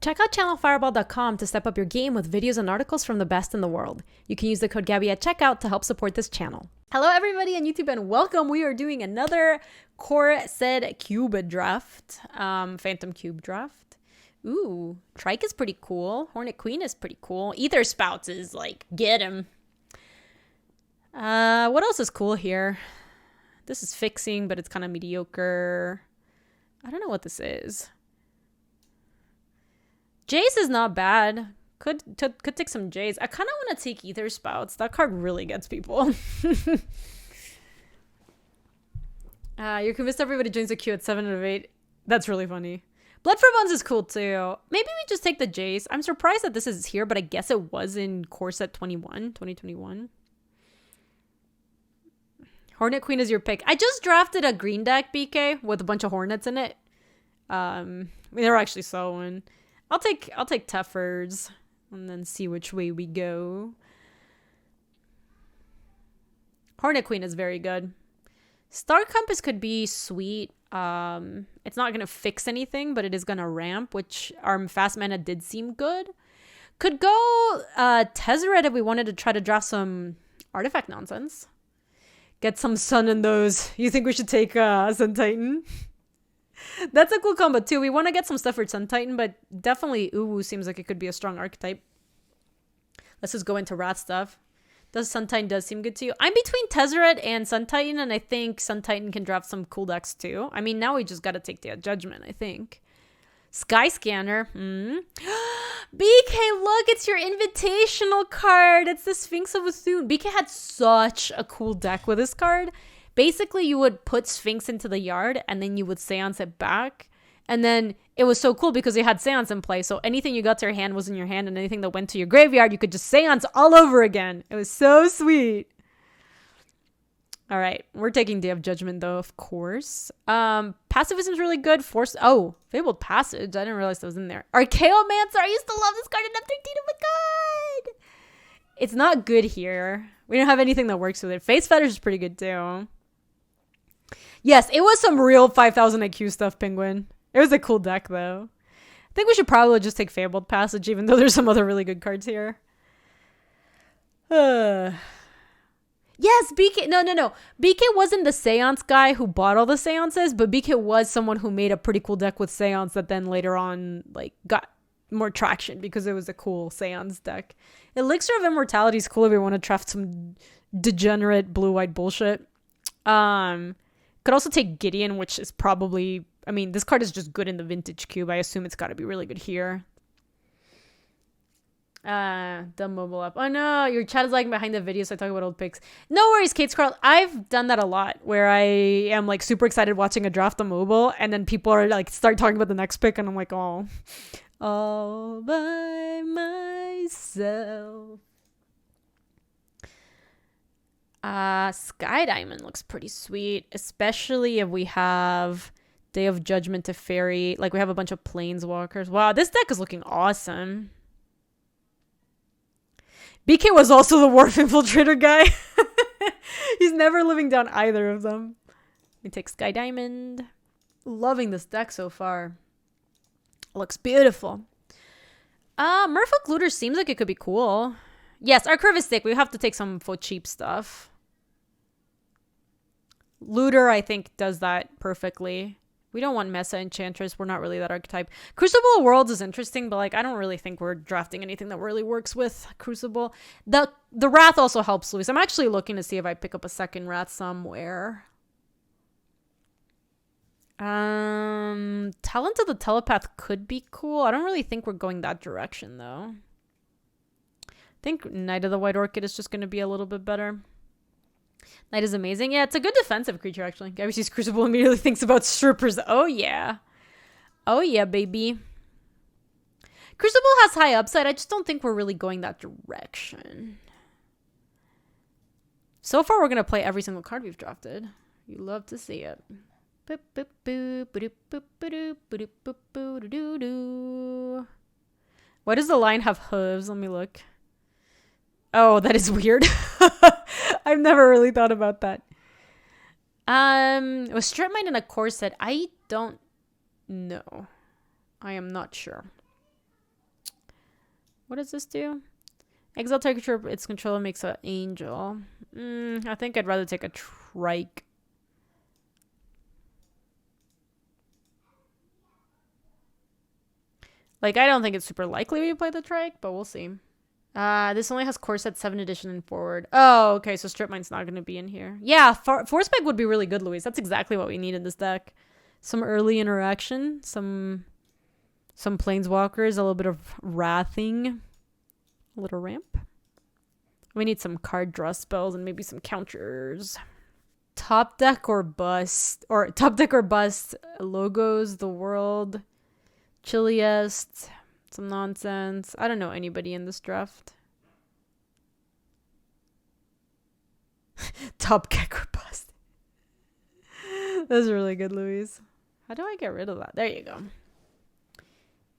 Check out channelfireball.com to step up your game with videos and articles from the best in the world. You can use the code Gaby at checkout to help support this channel. Hello everybody on YouTube and welcome. We are doing another Core Said Cube draft, Phantom Cube draft. Ooh, Trike is pretty cool. Hornet Queen is pretty cool. Ether Spouts is like, get him. What else is cool here? This is fixing, but it's kind of mediocre. I don't know what this is. Jace is not bad. Could take some Jace. I kind of want to take Ether Spouts. That card really gets people. You're convinced everybody joins the queue at 7 out of 8. That's really funny. Blood for Bones is cool too. Maybe we just take the Jace. I'm surprised that this is here, but I guess it was in Core Set 2021. Hornet Queen is your pick. I just drafted a green deck, BK, with a bunch of Hornets in it. I mean, they're actually soloing. I'll take Teffers and then see which way we go. Hornet Queen is very good. Star Compass could be sweet. It's not going to fix anything, but it is going to ramp, which our fast mana did seem good. Could go Tezzeret if we wanted to try to draft some artifact nonsense. Get some sun in those. You think we should take Sun Titan? That's a cool combo too. We want to get some stuff for Sun Titan, but definitely Uwu seems like it could be a strong archetype. Let's just go into Rat stuff. Sun Titan does seem good to you. I'm between Tezzeret and Sun Titan, and I think Sun Titan can draft some cool decks too. I mean, now we just got to take the Judgment, I think. Sky Scanner. BK, look, it's your invitational card. It's the Sphinx of Bethune. BK had such a cool deck with this card. Basically, you would put Sphinx into the yard, and then you would seance it back. And then it was so cool because you had seance in play. So anything you got to your hand was in your hand, and anything that went to your graveyard, you could just seance all over again. It was so sweet. All right, we're taking Day of Judgment, though, of course. Pacifism's really good. Fabled Passage. I didn't realize that was in there. Archaeomancer. I used to love this card in F13. Oh, my God. It's not good here. We don't have anything that works with it. Face Fetish is pretty good, too. Yes, it was some real 5,000 IQ stuff, Penguin. It was a cool deck, though. I think we should probably just take Fabled Passage, even though there's some other really good cards here. Yes, BK. No. BK wasn't the Seance guy who bought all the Seances, but BK was someone who made a pretty cool deck with Seance that then later on, like, got more traction because it was a cool Seance deck. Elixir of Immortality is cool if we want to draft some degenerate blue-white bullshit. Could also take Gideon, which is probably... I mean, this card is just good in the Vintage Cube. I assume it's got to be really good here. Dumb mobile up. Oh no, your chat is lagging behind the video, so I talk about old picks. No worries, Kate Scarl. I've done that a lot, where I am like super excited watching a draft on mobile, and then people are like start talking about the next pick, and I'm like, oh, all by myself. Sky Diamond looks pretty sweet, especially if we have Day of Judgment to Fairy. Like, we have a bunch of Planeswalkers. Wow, this deck is looking awesome. BK was also the Wharf Infiltrator guy. He's never living down either of them. We take Sky Diamond. Loving this deck so far. Looks beautiful. Merfolk Looter seems like it could be cool. Yes, our curve is thick. We have to take some for cheap stuff. Looter, I think, does that perfectly. We don't want Mesa Enchantress. We're not really that archetype. Crucible of Worlds is interesting, but like I don't really think we're drafting anything that really works with Crucible. The Wrath also helps Luis. I'm actually looking to see if I pick up a second Wrath somewhere. Talent of the Telepath could be cool. I don't really think we're going that direction, though. I think Knight of the White Orchid is just going to be a little bit better. Knight is amazing. Yeah, it's a good defensive creature, actually. Gaby sees Crucible and immediately thinks about strippers. Oh, yeah. Oh, yeah, baby. Crucible has high upside. I just don't think we're really going that direction. So far, we're going to play every single card we've drafted. You love to see it. Why does the lion have hooves? Let me look. Oh, that is weird. I've never really thought about that. Was Strip Mine in a corset? I don't know. I am not sure. What does this do? Exile target creature, its controller makes an angel. I think I'd rather take a trike. Like, I don't think it's super likely we play the trike, but we'll see. This only has core set 7th edition and forward. Oh, okay, so Strip Mine's not going to be in here. Yeah, Force Spec would be really good, Luis. That's exactly what we need in this deck. Some early interaction, some Planeswalkers, a little bit of Wrathing, a little ramp. We need some card draw spells and maybe some counters. Top deck or bust. Or top deck or bust. Logos, the world, chilliest, some nonsense. I don't know anybody in this draft. Top deck or bust. That's really good, Luis. How do I get rid of that? There you go.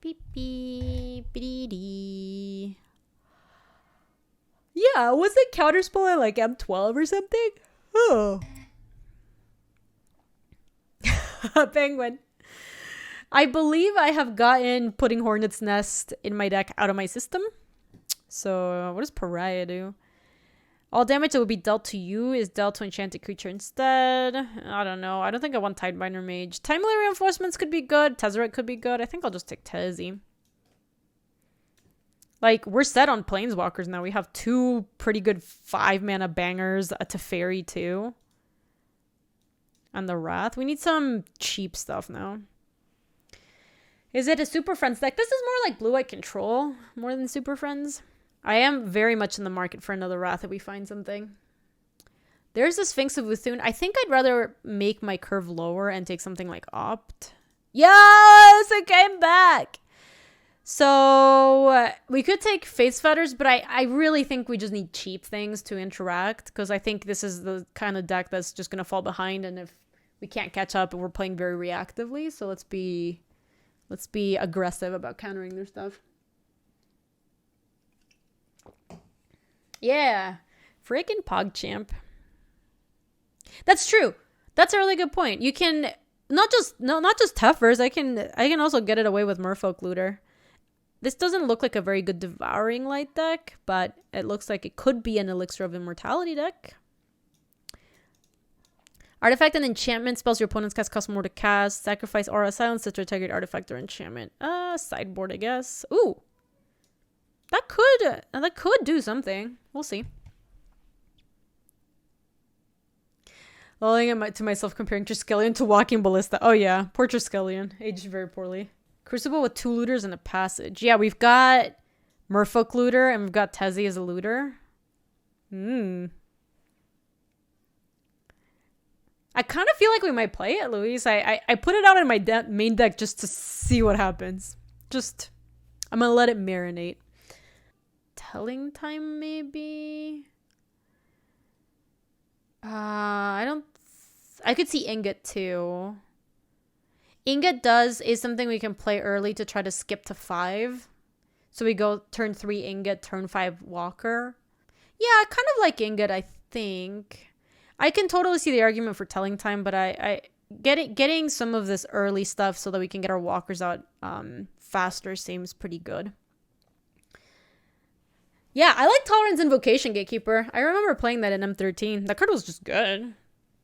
Beep beep beep. Yeah, was it counterspell at like M12 or something? Oh. Penguin. I believe I have gotten Putting Hornet's Nest in my deck out of my system. So, what does Pariah do? All damage that would be dealt to you is dealt to enchanted creature instead. I don't know. I don't think I want Tidebinder Mage. Timely Reinforcements could be good. Tezzeret could be good. I think I'll just take Tezzy. Like, we're set on Planeswalkers now. We have 2 pretty good 5-mana bangers. A Teferi, too. And the Wrath. We need some cheap stuff now. Is it a Super Friends deck? This is more like Blue-White Control. More than Super Friends. I am very much in the market for another Wrath if we find something. There's the Sphinx of Uthune. I think I'd rather make my curve lower and take something like Opt. Yes! It came back! So, we could take Face Fetters, but I really think we just need cheap things to interact, because I think this is the kind of deck that's just going to fall behind, and if we can't catch up, we're playing very reactively, so let's be aggressive about countering their stuff. Yeah, freaking PogChamp. That's true. That's a really good point. You can not just Teffers. I can also get it away with Merfolk Looter. This doesn't look like a very good Devouring Light deck, but it looks like it could be an Elixir of Immortality deck. Artifact and enchantment spells your opponents cast cost more to cast. Sacrifice Aura, silence the target artifact or enchantment. Sideboard, I guess. Ooh. That could do something. We'll see. Lolling to myself comparing Triskelion to Walking Ballista. Oh yeah, poor Triskelion. Aged very poorly. Crucible with 2 looters and a passage. Yeah, we've got Merfolk Looter and we've got Tezzy as a looter. I kind of feel like we might play it, Luis. I put it out in my main deck just to see what happens. I'm gonna let it marinate. Telling Time, maybe? I could see Ingot too. Ingot is something we can play early to try to skip to 5. So we go turn 3 Ingot, turn 5 Walker. Yeah, I kind of like Ingot, I think. I can totally see the argument for Telling Time, but I getting some of this early stuff so that we can get our Walkers out faster seems pretty good. Yeah, I like Tolerance Invocation, Gatekeeper. I remember playing that in M13. That card was just good.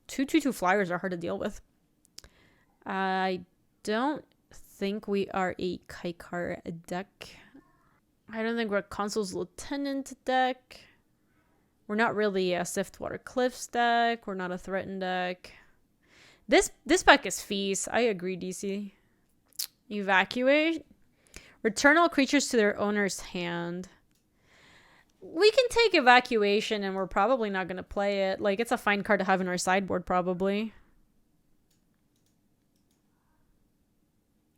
2/2/2 flyers are hard to deal with. I don't think we are a Kaikar deck. I don't think we're a Consul's Lieutenant deck. We're not really a Siftwater Cliffs deck. We're not a Threaten deck. This pack is Feast. I agree, DC. Evacuate. Return all creatures to their owner's hand. We can take Evacuation and we're probably not going to play it. Like, it's a fine card to have in our sideboard, probably.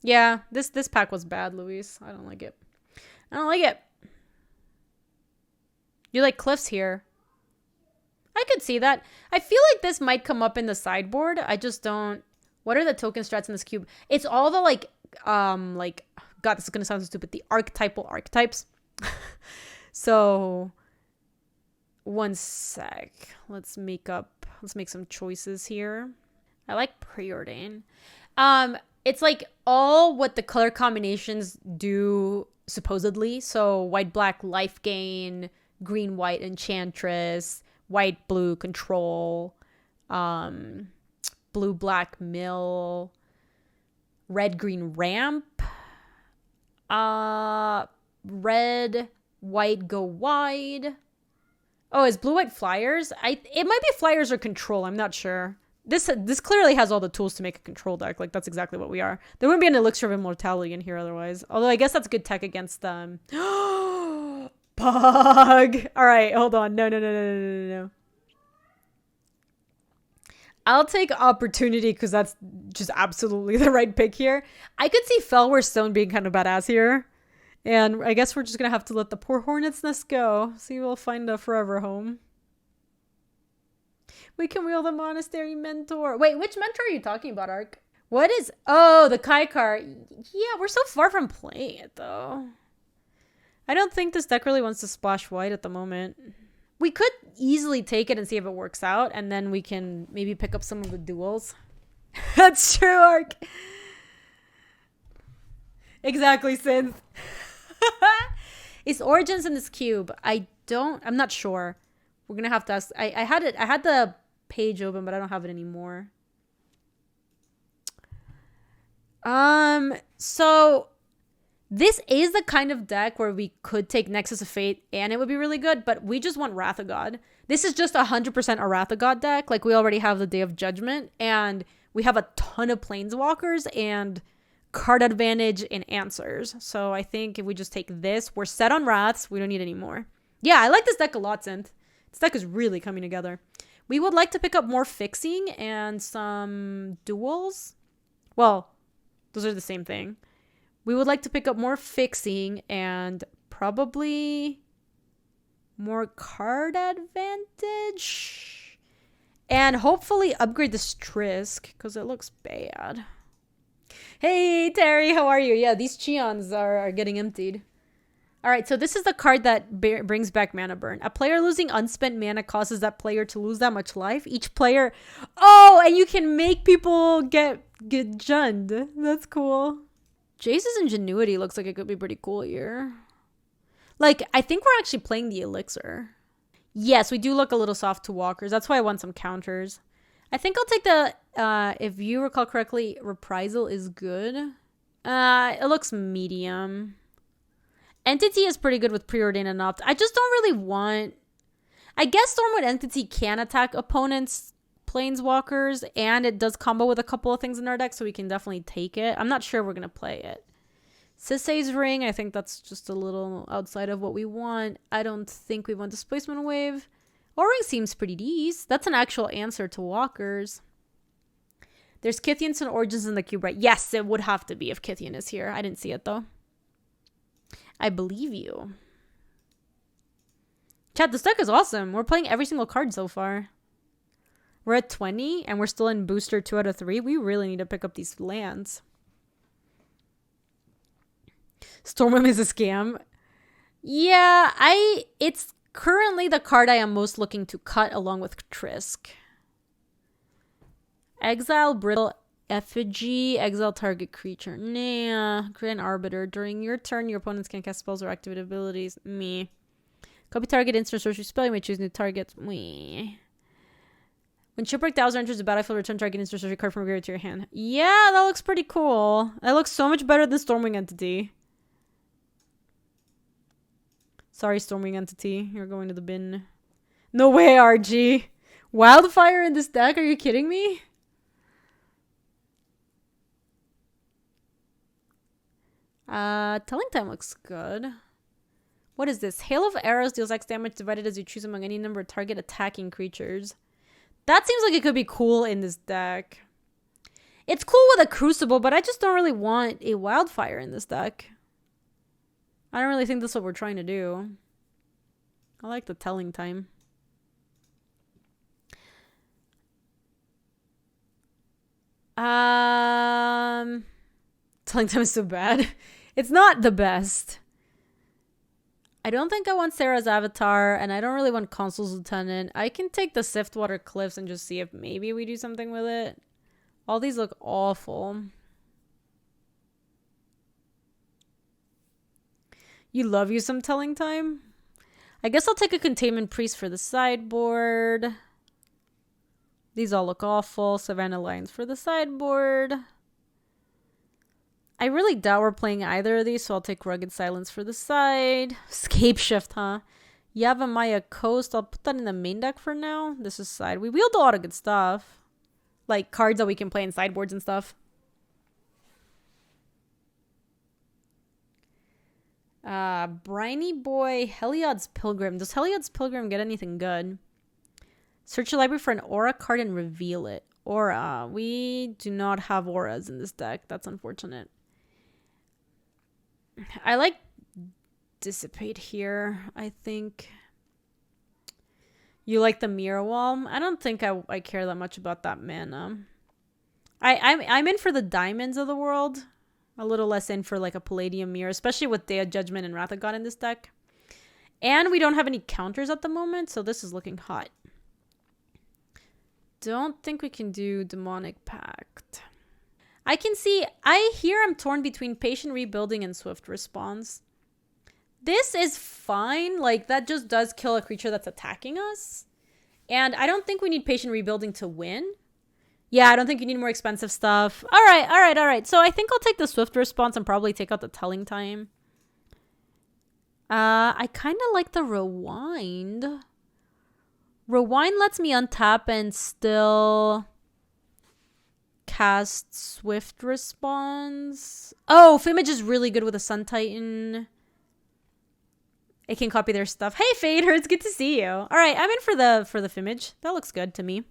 Yeah, this pack was bad, Luis. I don't like it. I don't like it. You like Cliffs here. I could see that. I feel like this might come up in the sideboard. I just don't... What are the token strats in this cube? It's all the, God, this is going to sound so stupid. The archetypal archetypes. So, one sec. Let's make some choices here. I like Preordain. It's like all what the color combinations do supposedly. So white black life gain, green white enchantress, white blue control, blue black mill, red green ramp, red white go wide. Oh, is blue white flyers? It might be flyers or control. I'm not sure. This clearly has all the tools to make a control deck. Like, that's exactly what we are. There wouldn't be an elixir of immortality in here otherwise. Although I guess that's good tech against them. Pug. All right, hold on. No. I'll take opportunity because that's just absolutely the right pick here. I could see Fellwar Stone being kind of badass here. And I guess we're just going to have to let the poor Hornet's Nest go. See, we'll find a forever home. We can wield the Monastery Mentor. Wait, which mentor are you talking about, Ark? What is... Oh, the Kai card. Yeah, we're so far from playing it, though. I don't think this deck really wants to splash white at the moment. We could easily take it and see if it works out, and then we can maybe pick up some of the duels. That's true, Ark. Exactly, Synth. Is Origins in this cube? I'm not sure. We're gonna have to ask. I had the page open, but I don't have it anymore. So this is the kind of deck where we could take Nexus of Fate and it would be really good, but we just want Wrath of God. This is just 100% a Wrath of God deck. Like, we already have the Day of Judgment, and we have a ton of Planeswalkers and card advantage in answers. So I think if we just take this, we're set on Wraths. We don't need any more. Yeah, I like this deck a lot, Synth. This deck is really coming together. We would like to pick up more fixing and some duels. Well, those are the same thing. We would like to pick up more fixing and probably more card advantage. And hopefully upgrade this Trisk, because it looks bad. Hey, Terry, how are you? Yeah, these Cheons are getting emptied. All right, so this is the card that brings back Mana Burn. A player losing unspent mana causes that player to lose that much life. Each player... Oh, and you can make people get junned. That's cool. Jace's Ingenuity looks like it could be pretty cool here. Like, I think we're actually playing the Elixir. Yes, we do look a little soft to walkers. That's why I want some counters. I think I'll take the... if you recall correctly, Reprisal is good. It looks medium. Entity is pretty good with Preordain and Opt. I just don't really want... I guess Stormwind Entity can attack opponents' Planeswalkers, and it does combo with a couple of things in our deck, so we can definitely take it. I'm not sure we're going to play it. Sisei's Ring, I think that's just a little outside of what we want. I don't think we want Displacement Wave. O-Ring seems pretty decent. That's an actual answer to walkers. There's Kythians and Origins in the cube, right? Yes, it would have to be if Kythian is here. I didn't see it, though. I believe you. Chat, this deck is awesome. We're playing every single card so far. We're at 20, and we're still in booster 2 out of 3. We really need to pick up these lands. Stormwind is a scam. Yeah, it's currently the card I am most looking to cut along with Trisk. Exile Brittle Effigy. Exile target creature. Nah. Grand Arbiter. During your turn, your opponents can cast spells or activate abilities. Me. Copy target instant sorcery spell. You may choose new targets. Me. When Shipwreck Dowser enters the battlefield, return target instant sorcery card from your graveyard to your hand. Yeah, that looks pretty cool. That looks so much better than Stormwing Entity. Sorry, Stormwing Entity. You're going to the bin. No way, RG. Wildfire in this deck? Are you kidding me? Telling Time looks good. What is this? Hail of Arrows deals X damage divided as you choose among any number of target attacking creatures. That seems like it could be cool in this deck. It's cool with a Crucible, but I just don't really want a Wildfire in this deck. I don't really think that's what we're trying to do. I like the Telling Time. Telling Time is so bad. It's not the best. I don't think I want Sarah's Avatar, and I don't really want Consul's Lieutenant. I can take the Siftwater Cliffs and just see if maybe we do something with it. All these look awful. You love you some telling time. I guess I'll take a Containment Priest for the sideboard. These all look awful. Savannah Lions for the sideboard. I really doubt we're playing either of these, so I'll take Rugged Silence for the side. Scape Shift, huh? Yavimaya Coast. I'll put that in the main deck for now. This is side. We wield a lot of good stuff. Like cards that we can play in sideboards and stuff. Briny Boy, Heliod's Pilgrim. Does Heliod's Pilgrim get anything good? Search your library for an aura card and reveal it. Aura. We do not have auras in this deck. That's unfortunate. I like Dissipate here, I think. You like the Mirror Wall? I don't think I care that much about that mana. I'm in for the diamonds of the world. A little less in for like a Palladium Mirror, especially with Day of Judgment and Wrath of God in this deck. And we don't have any counters at the moment, so this is looking hot. Don't think we can do Demonic Pact. I hear I'm torn between Patient Rebuilding and Swift Response. This is fine. Like, that just does kill a creature that's attacking us. And I don't think we need Patient Rebuilding to win. Yeah, I don't think you need more expensive stuff. All right. So I think I'll take the Swift Response and probably take out the Telling Time. I kind of like the Rewind. Rewind lets me untap and still cast Swift Response. Oh, Fimage is really good with a Sun Titan. It can copy their stuff. Hey, Fader, it's good to see you. All right, I'm in for the Fimage. That looks good to me.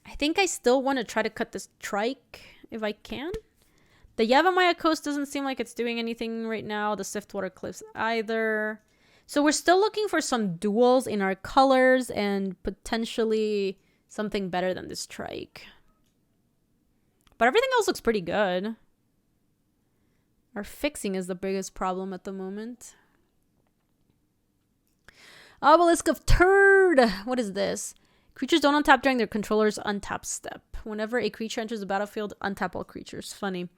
I think I still want to try to cut this Trike if I can. The Yavimaya Coast doesn't seem like it's doing anything right now. The Swiftwater Cliffs either. So we're still looking for some duels in our colors and potentially something better than this Trike. But everything else looks pretty good. Our fixing is the biggest problem at the moment. Obelisk of Turd. What is this? Creatures don't untap during their controller's untap step. Whenever a creature enters the battlefield, untap all creatures. Funny.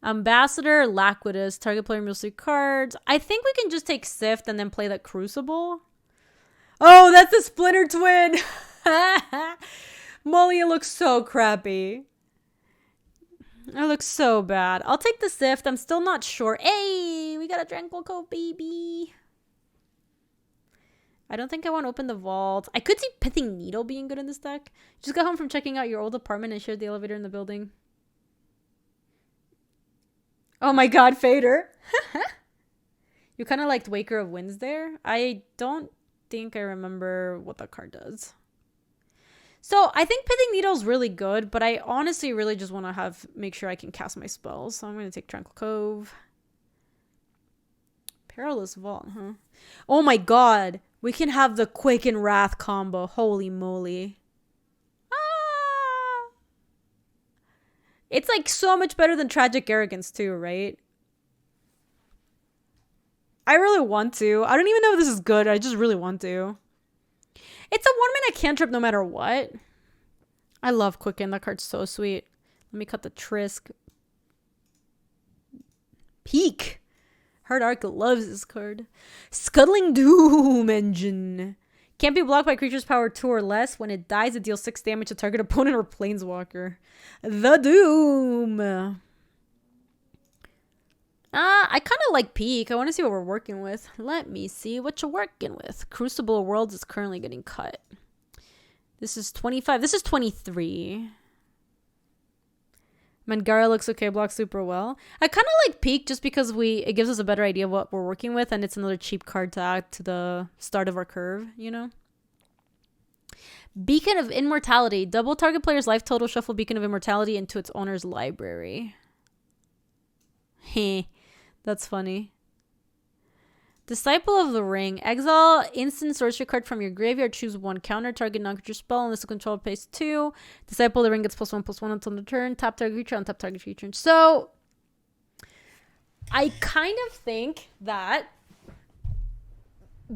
Ambassador, Laquidus. Target player removes 3 cards. I think we can just take Sift and then play that Crucible. Oh, that's a Splinter Twin. Molly, it looks so crappy. It looks so bad. I'll take the Sift. I'm still not sure. Hey, we got a Tranquil Cove, baby. I don't think I want to open the vault. I could see Pithing Needle being good in this deck. Just got home from checking out your old apartment and shared the elevator in the building. Oh my god, Fader. You kind of liked Waker of Winds there. I don't think I remember what that card does. So I think Pithing Needle is really good, but I honestly really just want to make sure I can cast my spells. So I'm going to take Tranquil Cove. Perilous Vault, huh? Oh my god. We can have the Quicken Wrath combo. Holy moly. Ah! It's like so much better than Tragic Arrogance too, right? I really want to. I don't even know if this is good. I just really want to. It's a 1-mana cantrip no matter what. I love Quicken. That card's so sweet. Let me cut the Trisk. Peak. Hard Arc loves this card. Scuttling Doom Engine. Can't be blocked by creature's power 2 or less. When it dies, it deals 6 damage to target opponent or planeswalker. The Doom. I kind of like Peak. I want to see what we're working with. Let me see what you're working with. Crucible Worlds is currently getting cut. This is 25. This is 23. Mangara looks okay, blocks super well. I kind of like Peak just because it gives us a better idea of what we're working with, and it's another cheap card to add to the start of our curve, you know? Beacon of Immortality. Double target player's life total, shuffle Beacon of Immortality into its owner's library. Heh. That's funny. Disciple of the Ring. Exile instant sorcery card from your graveyard. Choose 1 counter. Target non-creature spell unless the controller pays 2. Disciple of the Ring gets +1/+1 until the turn. Tap target creature, untap target creature. So, I kind of think that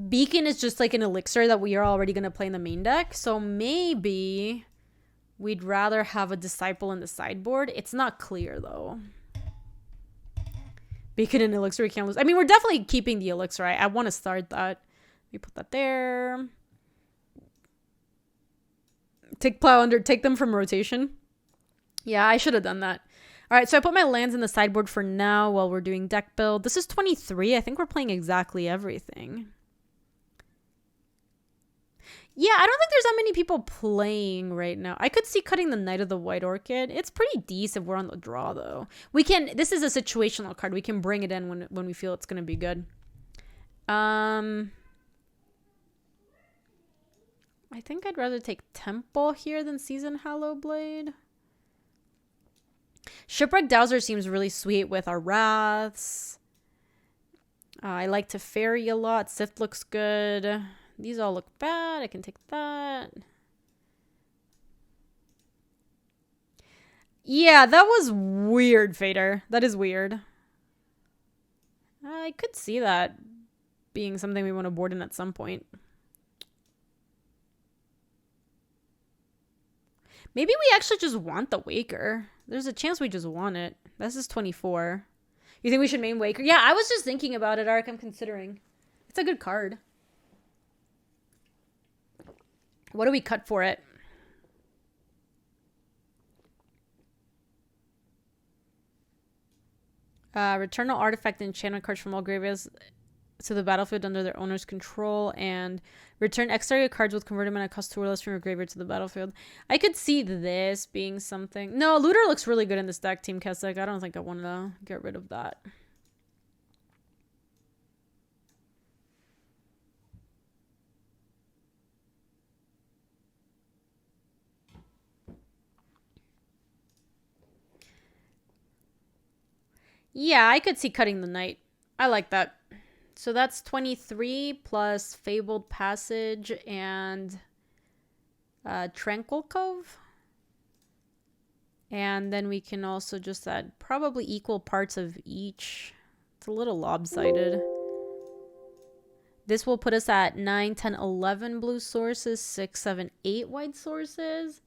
Beacon is just like an elixir that we are already going to play in the main deck. So, maybe we'd rather have a Disciple in the sideboard. It's not clear, though. Beacon and Elixir we can't lose. I mean, we're definitely keeping the Elixir. I want to start that. Let me put that there. Take Plow under. Take them from rotation. Yeah, I should have done that. All right, so I put my lands in the sideboard for now while we're doing deck build. This is 23. I think we're playing exactly everything. Yeah, I don't think there's that many people playing right now. I could see cutting the Knight of the White Orchid. It's pretty decent if we're on the draw, though. We can... This is a situational card. We can bring it in when we feel it's going to be good. I think I'd rather take Temple here than Season Hallow Blade. Shipwreck Dowser seems really sweet with our Wraths. I like Teferi a lot. Sith looks good. These all look bad. I can take that. Yeah, that was weird, Fader. That is weird. I could see that being something we want to board in at some point. Maybe we actually just want the Waker. There's a chance we just want it. This is 24. You think we should main Waker? Yeah, I was just thinking about it, Ark. I'm considering. It's a good card. What do we cut for it? Return all artifact and enchantment cards from all graveyards to the battlefield under their owner's control, and return extra cards with converted mana cost 2 or less from your graveyard to the battlefield. I could see this being something. No, Looter looks really good in this deck, Team Keswick. I don't think I want to get rid of that. Yeah, I could see cutting the Knight. I like that. So that's 23 plus Fabled Passage and Tranquil Cove. And then we can also just add probably equal parts of each. It's a little lopsided. This will put us at 9, 10, 11 blue sources, 6, 7, 8 white sources.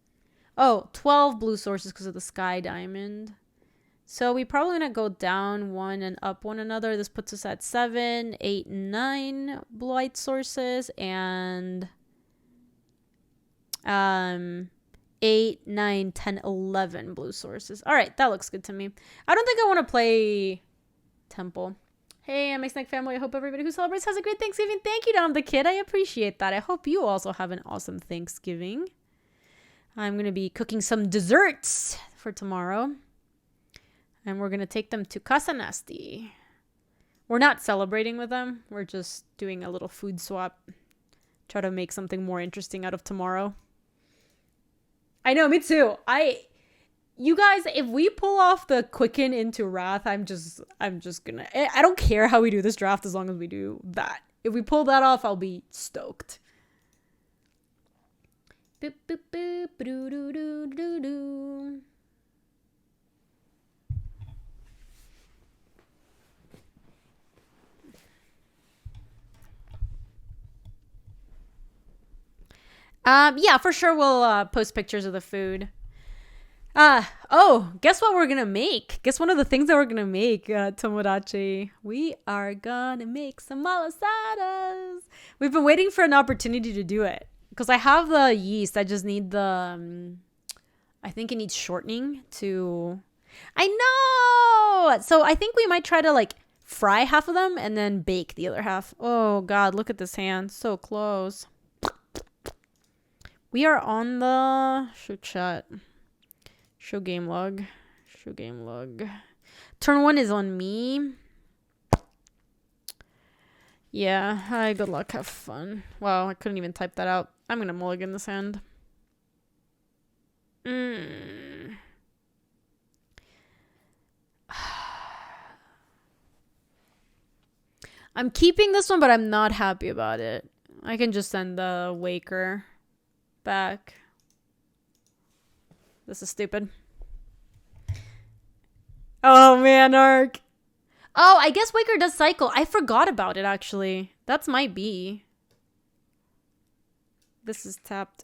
Oh, 12 blue sources because of the Sky Diamond. So we probably want to go down one and up one another. This puts us at 7, 8, 9 light sources and 8, 9, 10, 11 blue sources. All right, that looks good to me. I don't think I want to play Temple. Hey, MX Snack family. I hope everybody who celebrates has a great Thanksgiving. Thank you, Dom the Kid. I appreciate that. I hope you also have an awesome Thanksgiving. I'm going to be cooking some desserts for tomorrow. And we're going to take them to Casa Nasty. We're not celebrating with them. We're just doing a little food swap. Try to make something more interesting out of tomorrow. I know, me too. You guys, if we pull off the Quicken into Wrath, I'm just gonna... I don't care how we do this draft as long as we do that. If we pull that off, I'll be stoked. Boop, boop, boop, doo, doo, doo, doo, doo. Yeah, for sure we'll post pictures of the food. Oh, guess what we're gonna make? Guess one of the things that we're gonna make, Tomodachi. We are gonna make some malasadas. We've been waiting for an opportunity to do it. Because I have the yeast, I just need the... I think it needs shortening to... I know! So I think we might try to, like, fry half of them and then bake the other half. Oh, God, look at this hand. So close. We are on the show chat. Show game log. Show game log. Turn 1 is on me. Yeah. Hi, good luck. Have fun. Wow, I couldn't even type that out. I'm going to mulligan this hand. I'm keeping this one, but I'm not happy about it. I can just send the Waker back. This is stupid. Oh man, Ark. Oh, I guess Waker does cycle. I forgot about it actually. That's might be. This is tapped.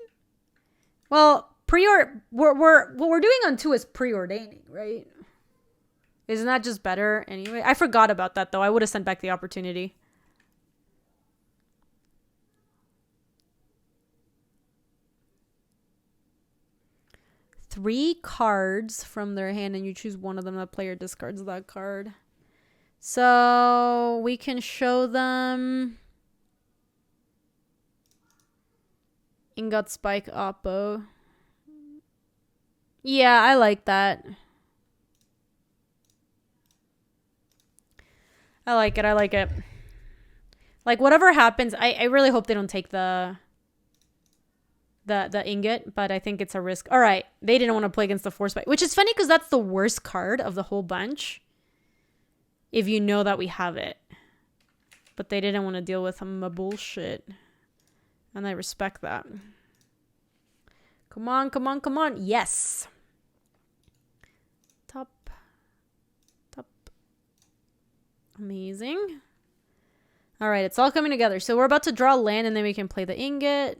Well, what we're doing on 2 is preordaining, right? Isn't that just better anyway? I forgot about that, though. I would have sent back the opportunity. Three cards from their hand, and you choose one of them. The player discards that card. So we can show them Ingot Spike Oppo. Yeah, I like that. I like it. I like it. Like, whatever happens, I really hope they don't take the ingot, but I think it's a risk. All right. They didn't want to play against the Force Spike, which is funny because that's the worst card of the whole bunch. If you know that we have it. But they didn't want to deal with my bullshit. And I respect that. Come on, come on, come on. Yes. Top. Amazing. All right, it's all coming together. So we're about to draw land, and then we can play the ingot.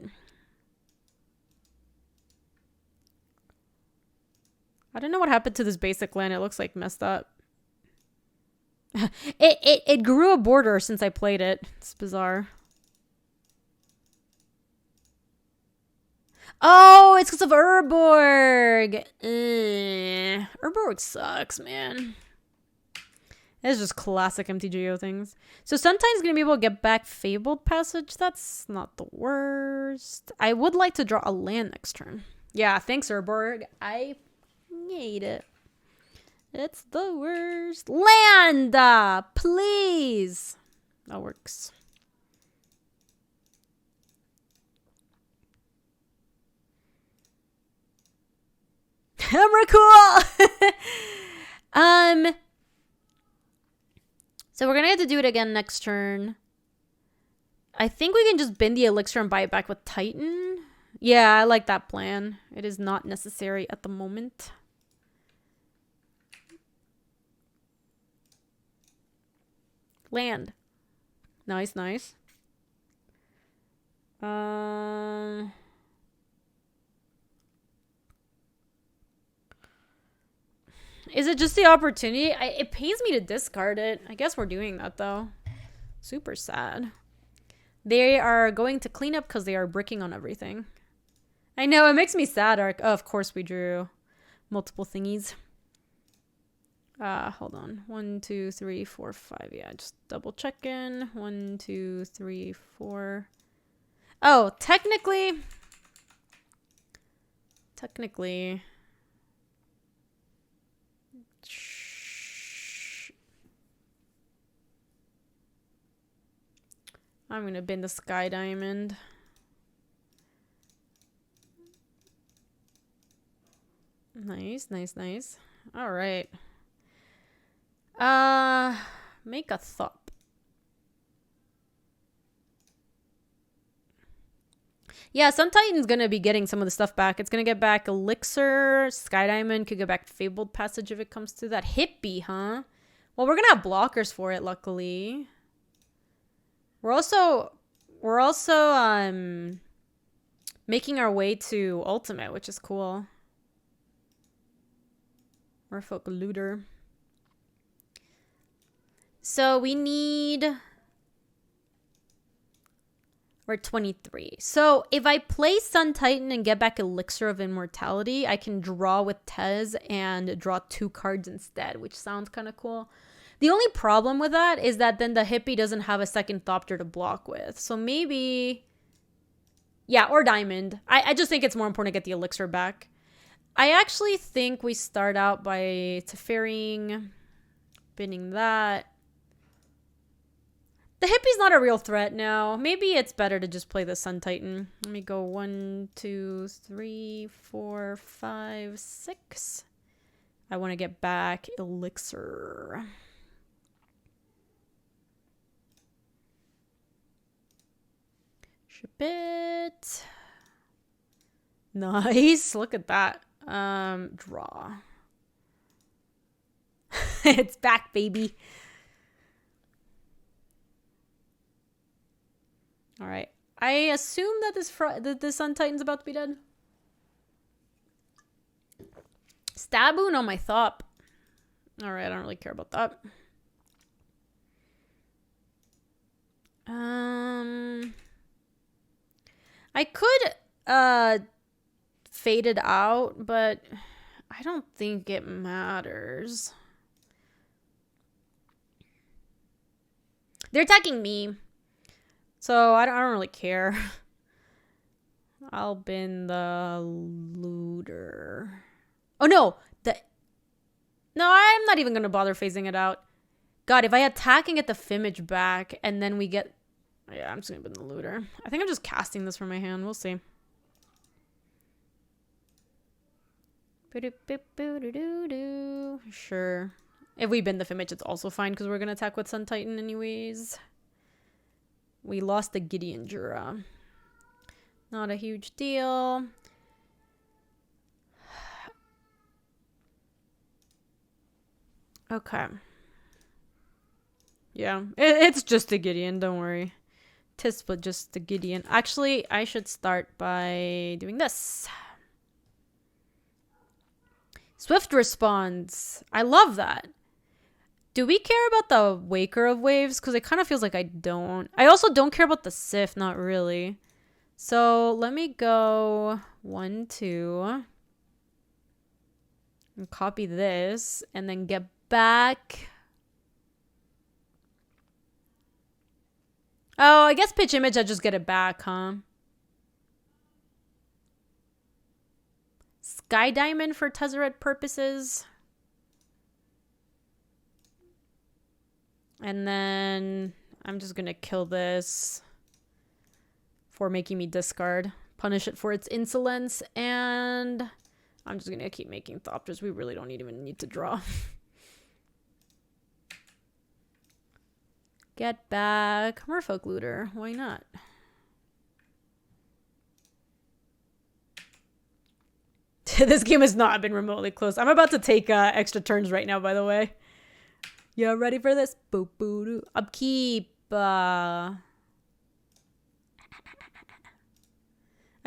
I don't know what happened to this basic land. It looks like messed up. It grew a border since I played it. It's bizarre. Oh, it's because of Urborg. Urborg sucks, man. It's just classic MTGO things. So sometimes going to be able to get back Fabled Passage. That's not the worst. I would like to draw a land next turn. Yeah, thanks, Urborg. I hate it. It's the worst. Land! Please! That works. Emrakul! So we're gonna have to do it again next turn. I think we can just bin the elixir and buy it back with Titan. Yeah, I like that plan. It is not necessary at the moment. Land. Nice, nice. Is it just the opportunity? It pains me to discard it. I guess we're doing that, though. Super sad. They are going to clean up because they are bricking on everything. I know, it makes me sad. Oh, of course we drew multiple thingies. Hold on. 1, 2, 3, 4, 5. Yeah, just double checking. 1, 2, 3, 4. Oh, technically. I'm gonna bin the Sky Diamond. Nice, nice, nice. All right. Make a thought. Yeah, Sun Titan's gonna be getting some of the stuff back. It's gonna get back Elixir, Sky Diamond, could get back Fabled Passage if it comes to that. Hippie, huh? Well, we're gonna have blockers for it, luckily. We're also making our way to Ultimate, which is cool. Merfolk Looter. So we need... We're 23. So if I play Sun Titan and get back Elixir of Immortality, I can draw with Tez and draw 2 cards instead, which sounds kind of cool. The only problem with that is that then the hippie doesn't have a second Thopter to block with. So maybe... Yeah, or Diamond. I just think it's more important to get the Elixir back. I actually think we start out by Teferiing, binning that. The hippie's not a real threat now. Maybe it's better to just play the Sun Titan. Let me go 1, 2, 3, 4, 5, 6. I want to get back Elixir. Ship it. Nice. Look at that. Draw. It's back, baby. All right. I assume that this Sun Titan's about to be dead. Staboon on my Thop. All right, I don't really care about that. I could fade it out, but I don't think it matters. They're attacking me, so I don't really care. I'll bin the looter. Oh no, no, I'm not even gonna bother phasing it out. God, if I attack and get the Fimage back, and then we get... Yeah, I'm just gonna bin the looter. I think I'm just casting this from my hand. We'll see. Sure. If we bin the Fimage, it's also fine, because we're gonna attack with Sun Titan anyways. We lost the Gideon Jura. Not a huge deal. Okay. Yeah, it's just a Gideon, don't worry. Tis but just the Gideon. Actually, I should start by doing this. Swift responds. I love that. Do we care about the Waker of Waves? Because it kind of feels like I don't. I also don't care about the Sif, not really. So let me go 1, 2. And copy this. And then get back. Oh, I guess pitch image, I just get it back, huh? Sky Diamond for Tezzeret purposes. And then I'm just gonna kill this for making me discard. Punish it for its insolence. And I'm just gonna keep making Thopters. We really don't even need to draw. Get back. Merfolk Looter. Why not? This game has not been remotely close. I'm about to take extra turns right now, by the way. You ready for this? Boop, boop, doo. Upkeep. I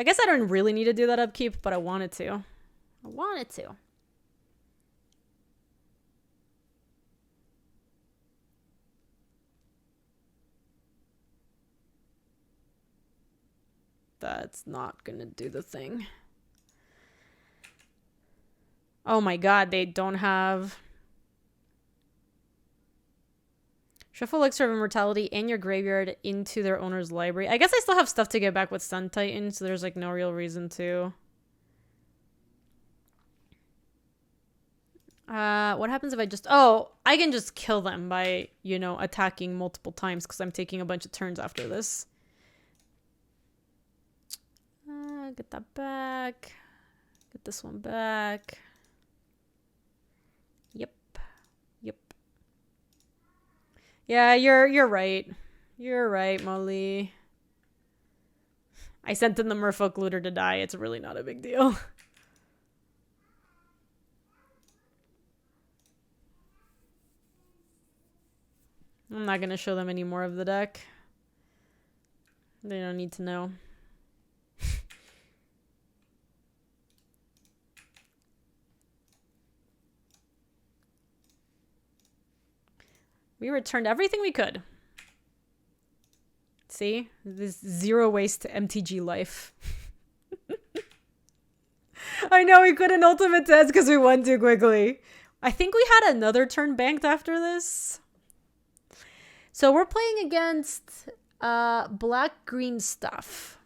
guess I don't really need to do that upkeep, but I wanted to. I wanted to. That's not gonna do the thing. Oh my god, they don't have... Shuffle Elixir of Immortality and your graveyard into their owner's library. I guess I still have stuff to get back with Sun Titan, so there's like no real reason to. What happens if I just... Oh, I can just kill them by, you know, attacking multiple times because I'm taking a bunch of turns after this. Get that back. Get this one back. Yep. Yep. Yeah, you're right. You're right, Molly. I sent in the Merfolk Looter to die. It's really not a big deal. I'm not going to show them any more of the deck. They don't need to know. We returned everything we could. See? This zero waste MTG life. I know we couldn't ultimate test because we won too quickly. I think we had another turn banked after this. So we're playing against black-green stuff.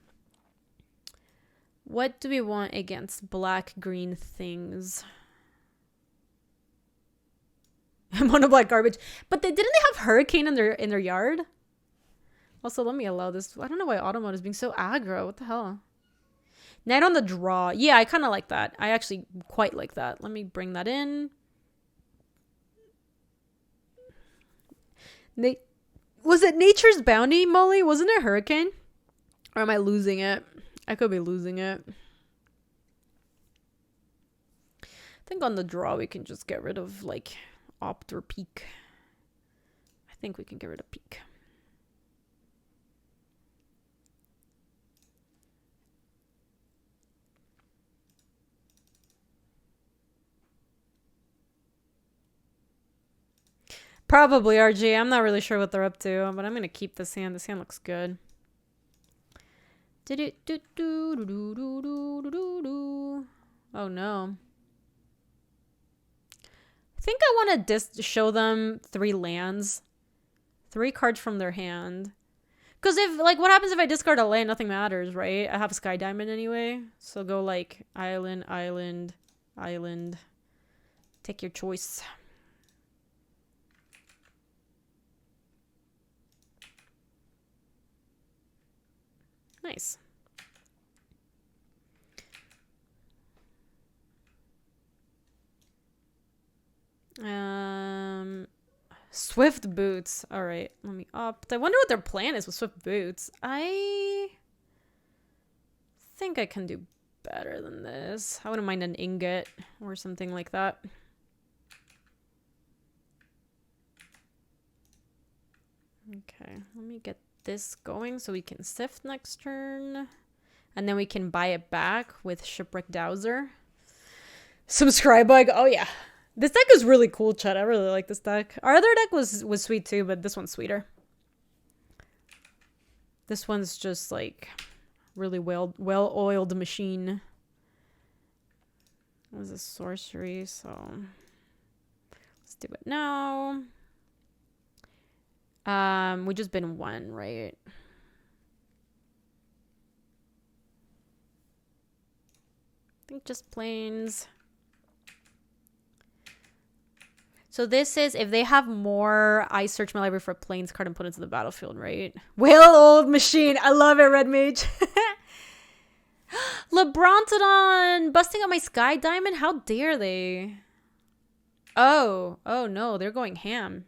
What do we want against black-green things? Mono black garbage. But didn't they have Hurricane in their yard? Also, let me allow this. I don't know why Automode is being so aggro. What the hell? Night on the draw. Yeah, I kind of like that. I actually quite like that. Let me bring that in. Was it Nature's Bounty, Molly? Wasn't it Hurricane? Or am I losing it? I could be losing it. I think on the draw we can just get rid of, like, Opt or Peak. I think we can get rid of Peak. Probably RG. I'm not really sure what they're up to, but I'm gonna keep this hand. This hand looks good. Oh no. I think I want to show them 3 lands. 3 cards from their hand. Because if, like, what happens if I discard a land? Nothing matters, right? I have Sky Diamond anyway. So go, like, island, island, island. Take your choice. Nice. Swift Boots. All right, let me opt. I wonder what their plan is with Swift Boots. I think I can do better than this. I wouldn't mind an ingot or something like that. Okay, let me get this going so we can sift next turn. And then we can buy it back with Shipwreck Dowser. Some Scribug. Oh, yeah. This deck is really cool, Chad. I really like this deck. Our other deck was sweet too, but this one's sweeter. This one's just like really well-oiled machine. It was a sorcery, so let's do it now. We just been 1, right? I think just plains. So this is if they have more, I search my library for a plains card and put it into the battlefield, right? Well-oiled machine. I love it, Red Mage. LeBrontodon busting up my Sky Diamond. How dare they? Oh no, they're going ham.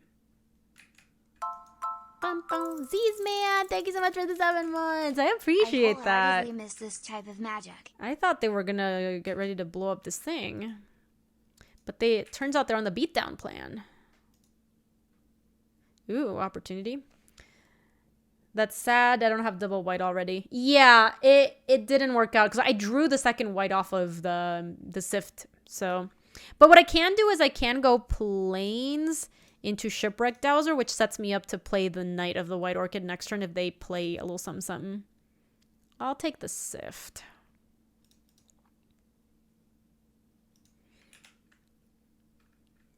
Z's man, thank you so much for the 7 months. I appreciate that. I miss this type of magic. I thought they were gonna get ready to blow up this thing, but it turns out they're on the beatdown plan. Ooh, opportunity. That's sad. I don't have double white already. Yeah, it didn't work out because I drew the second white off of the sift. So, but what I can do is I can go plains into Shipwreck Dowser, which sets me up to play the Knight of the White Orchid next turn if they play a little something something. I'll take the sift.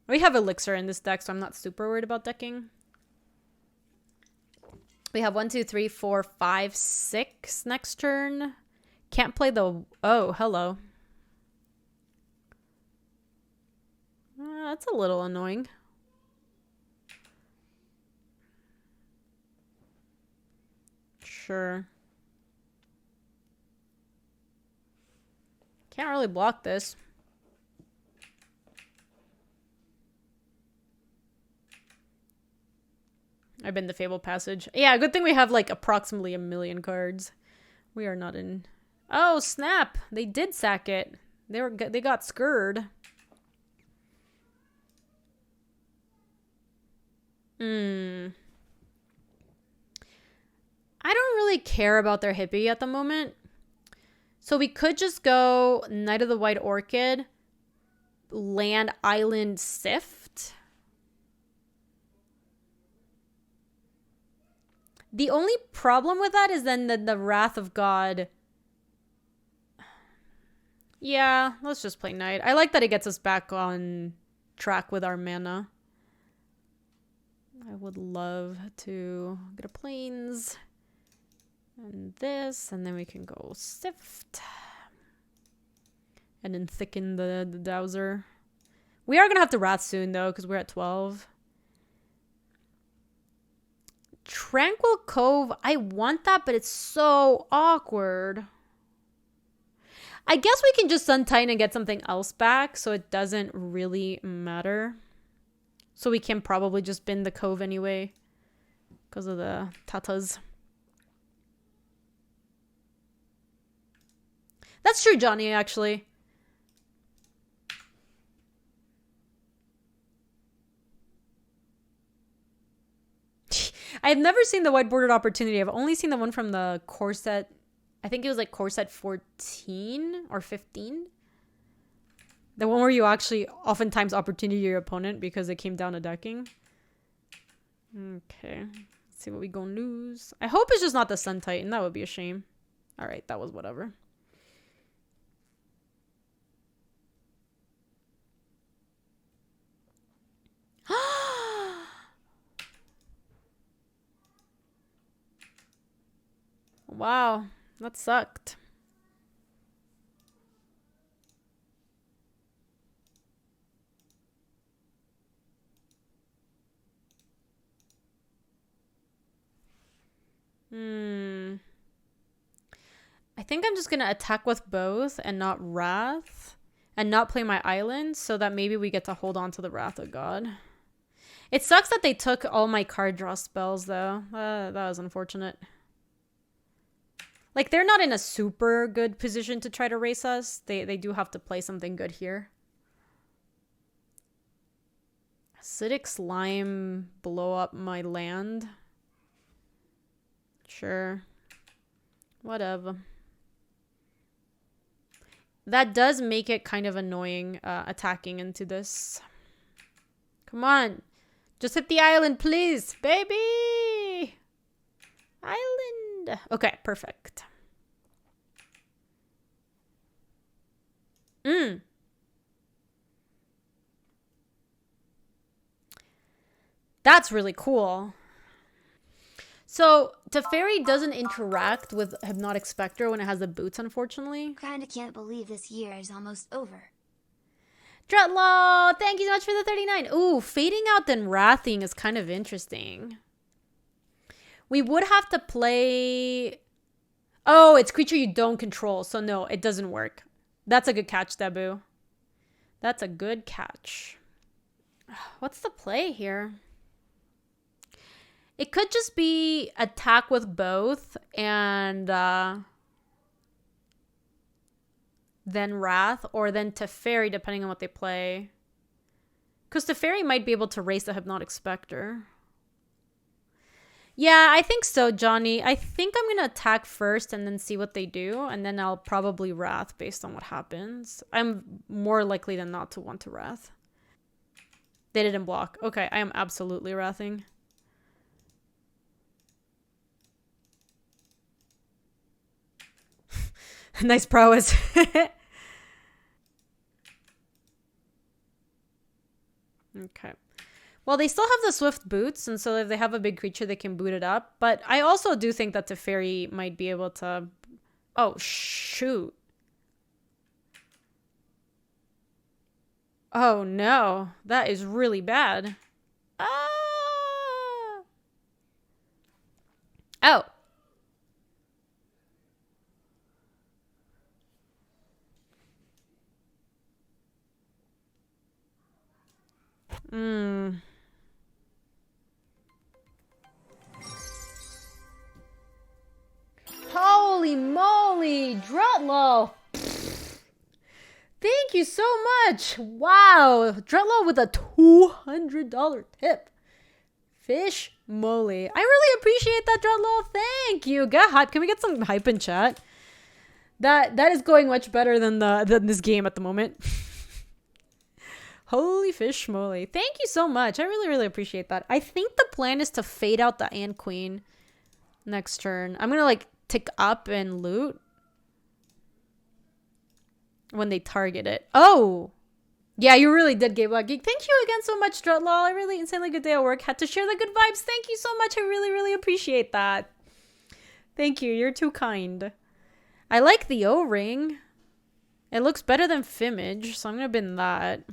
We have Elixir in this deck, so I'm not super worried about decking. We have 1, 2, 3, 4, 5, 6 next turn. Can't play the... Oh, hello. That's a little annoying. Sure. Can't really block this. I've been the Fable Passage. Yeah, good thing we have like approximately 1 million cards. We are not in... Oh, snap! They did sack it. They got scurred. I don't really care about their hippie at the moment. So we could just go Knight of the White Orchid, land, island, sift. The only problem with that is then the Wrath of God. Yeah, let's just play Knight. I like that it gets us back on track with our mana. I would love to get a plains. And this, and then we can go sift. And then thicken the dowser. We are going to have to wrath soon, though, because we're at 12. Tranquil Cove. I want that, but it's so awkward. I guess we can just untighten and get something else back, so it doesn't really matter. So we can probably just bin the Cove anyway, because of the tatas. That's true, Johnny, actually. I've never seen the white bordered opportunity. I've only seen the one from the core set. I think it was like core set 14 or 15. The one where you actually oftentimes opportunity your opponent because it came down to decking. Okay. Let's see what we gonna lose. I hope it's just not the Sun Titan. That would be a shame. Alright, that was whatever. Wow, that sucked. I think I'm just gonna attack with both and not Wrath. And not play my island so that maybe we get to hold on to the Wrath of God. It sucks that they took all my card draw spells though. That was unfortunate. Like, they're not in a super good position to try to race us. They do have to play something good here. Acidic Slime blow up my land. Sure. Whatever. That does make it kind of annoying attacking into this. Come on. Just hit the island, please. Baby! Island. Okay, perfect. That's really cool. So, Teferi doesn't interact with Hypnotic Spectre when it has the boots, unfortunately. Kinda can't believe this year is almost over. Drutlaw, thank you so much for the 39. Ooh, fading out then wrathing is kind of interesting. We would have to play... Oh, it's creature you don't control, so no, it doesn't work. That's a good catch, Debu. That's a good catch. What's the play here? It could just be attack with both and then Wrath, or then Teferi, depending on what they play. Because Teferi might be able to raise the Hypnotic Spectre. Yeah, I think so, Johnny. I think I'm going to attack first and then see what they do. And then I'll probably Wrath based on what happens. I'm more likely than not to want to Wrath. They didn't block. Okay, I am absolutely Wrathing. Nice prowess. Okay. Well, they still have the swift boots, and so if they have a big creature, they can boot it up. But I also do think that Teferi might be able to... Oh, shoot. Oh, no. That is really bad. Ah! Oh. Holy moly, Drutlow. Thank you so much. Wow. Drutlow with a $200 tip. Fish moly. I really appreciate that, Drutlow. Thank you. Get hype. Can we get some hype in chat? That is going much better than this game at the moment. Holy fish moly. Thank you so much. I really, really appreciate that. I think the plan is to fade out the Ant Queen next turn. I'm gonna like tick up and loot when they target it. Oh! Yeah, you really did, Gaby. Thank you again so much, Strutlaw. A really insanely good day at work. Had to share the good vibes. Thank you so much. I really, really appreciate that. Thank you. You're too kind. I like the O-ring. It looks better than Fimage, so I'm gonna bin that.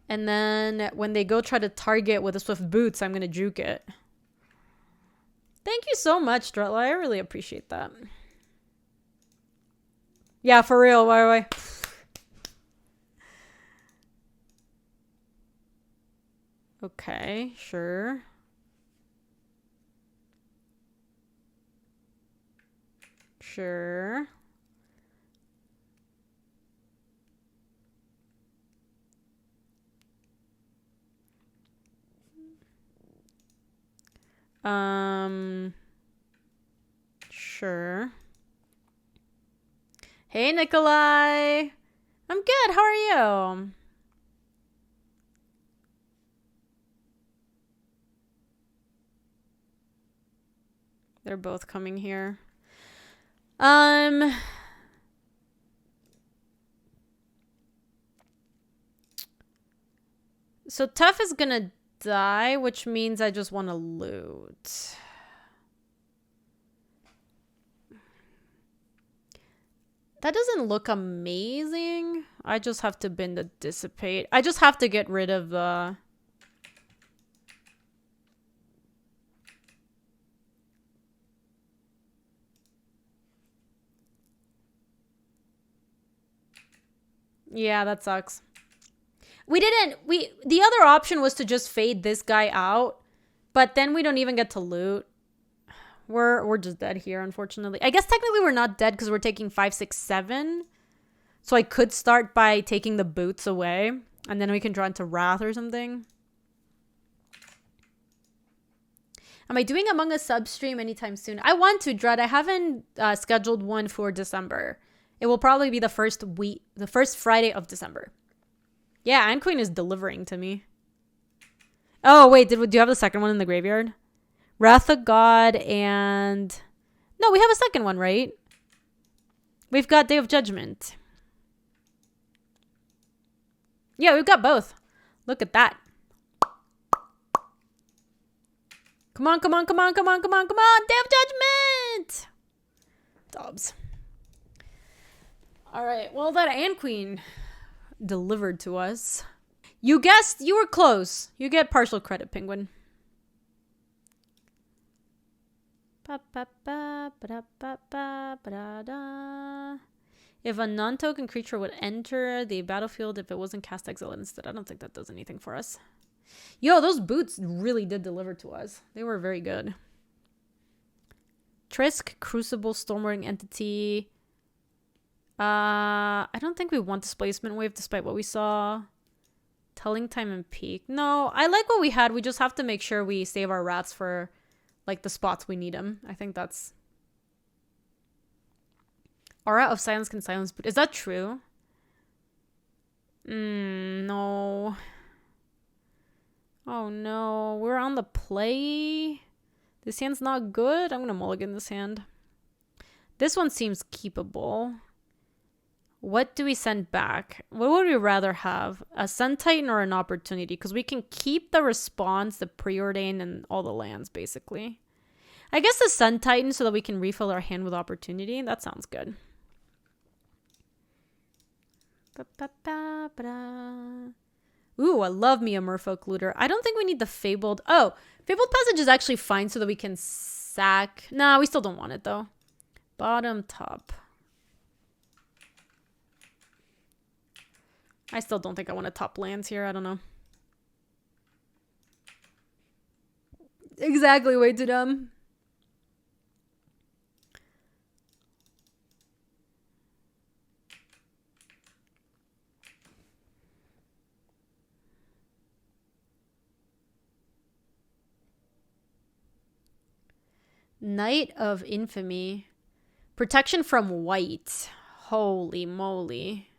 And then when they go try to target with the Swift Boots, I'm gonna juke it. Thank you so much, Strutlaw. I really appreciate that. Yeah, for real. Why? Okay, sure. Sure. Sure. Hey, Nikolai. I'm good. How are you? They're both coming here. So Tough is gonna die, which means I just want to loot. That doesn't look amazing. I just have to bin the Dissipate. I just have to get rid of the... Yeah, that sucks. The other option was to just fade this guy out, but then we don't even get to loot. We're just dead here, unfortunately. I guess technically we're not dead because we're taking 5, 6, 7. So I could start by taking the boots away, and then we can draw into Wrath or something. Am I doing Among Us sub stream anytime soon? I want to, Dread. I haven't scheduled one for December. It will probably be the first Friday of December. Yeah, Ant Queen is delivering to me. Oh, wait, do you have the second one in the graveyard? Wrath of God and... No, we have a second one, right? We've got Day of Judgment. Yeah, we've got both. Look at that. Come on, come on, come on, come on, come on, come on. Day of Judgment! Dobbs. All right, well, that Ant Queen delivered to us. You guessed, you were close. You get partial credit, Penguin. If a non-token creature would enter the battlefield if it wasn't cast exile instead. I don't think that does anything for us. Yo, those boots really did deliver to us. They were very good. Trisk, Crucible, Stormwarding Entity. I don't think we want Displacement Wave despite what we saw. Telling Time and Peak. No, I like what we had. We just have to make sure we save our rats for like the spots we need them. I think that's... Aura of Silence can silence boot. Is that true? No. Oh no. We're on the play. This hand's not good. I'm gonna mulligan this hand. This one seems keepable. What do we send back? What would we rather have? A Sun Titan or an Opportunity? Because we can keep the Response, the Preordain, and all the lands, basically. I guess the Sun Titan so that we can refill our hand with Opportunity. That sounds good. Ooh, I love me a Merfolk Looter. I don't think we need the Fabled... Oh, Fabled Passage is actually fine so that we can sack... Nah, we still don't want it, though. Bottom, top. I still don't think I want to top lands here. I don't know. Exactly, way too dumb. Knight of Infamy. Protection from white. Holy moly.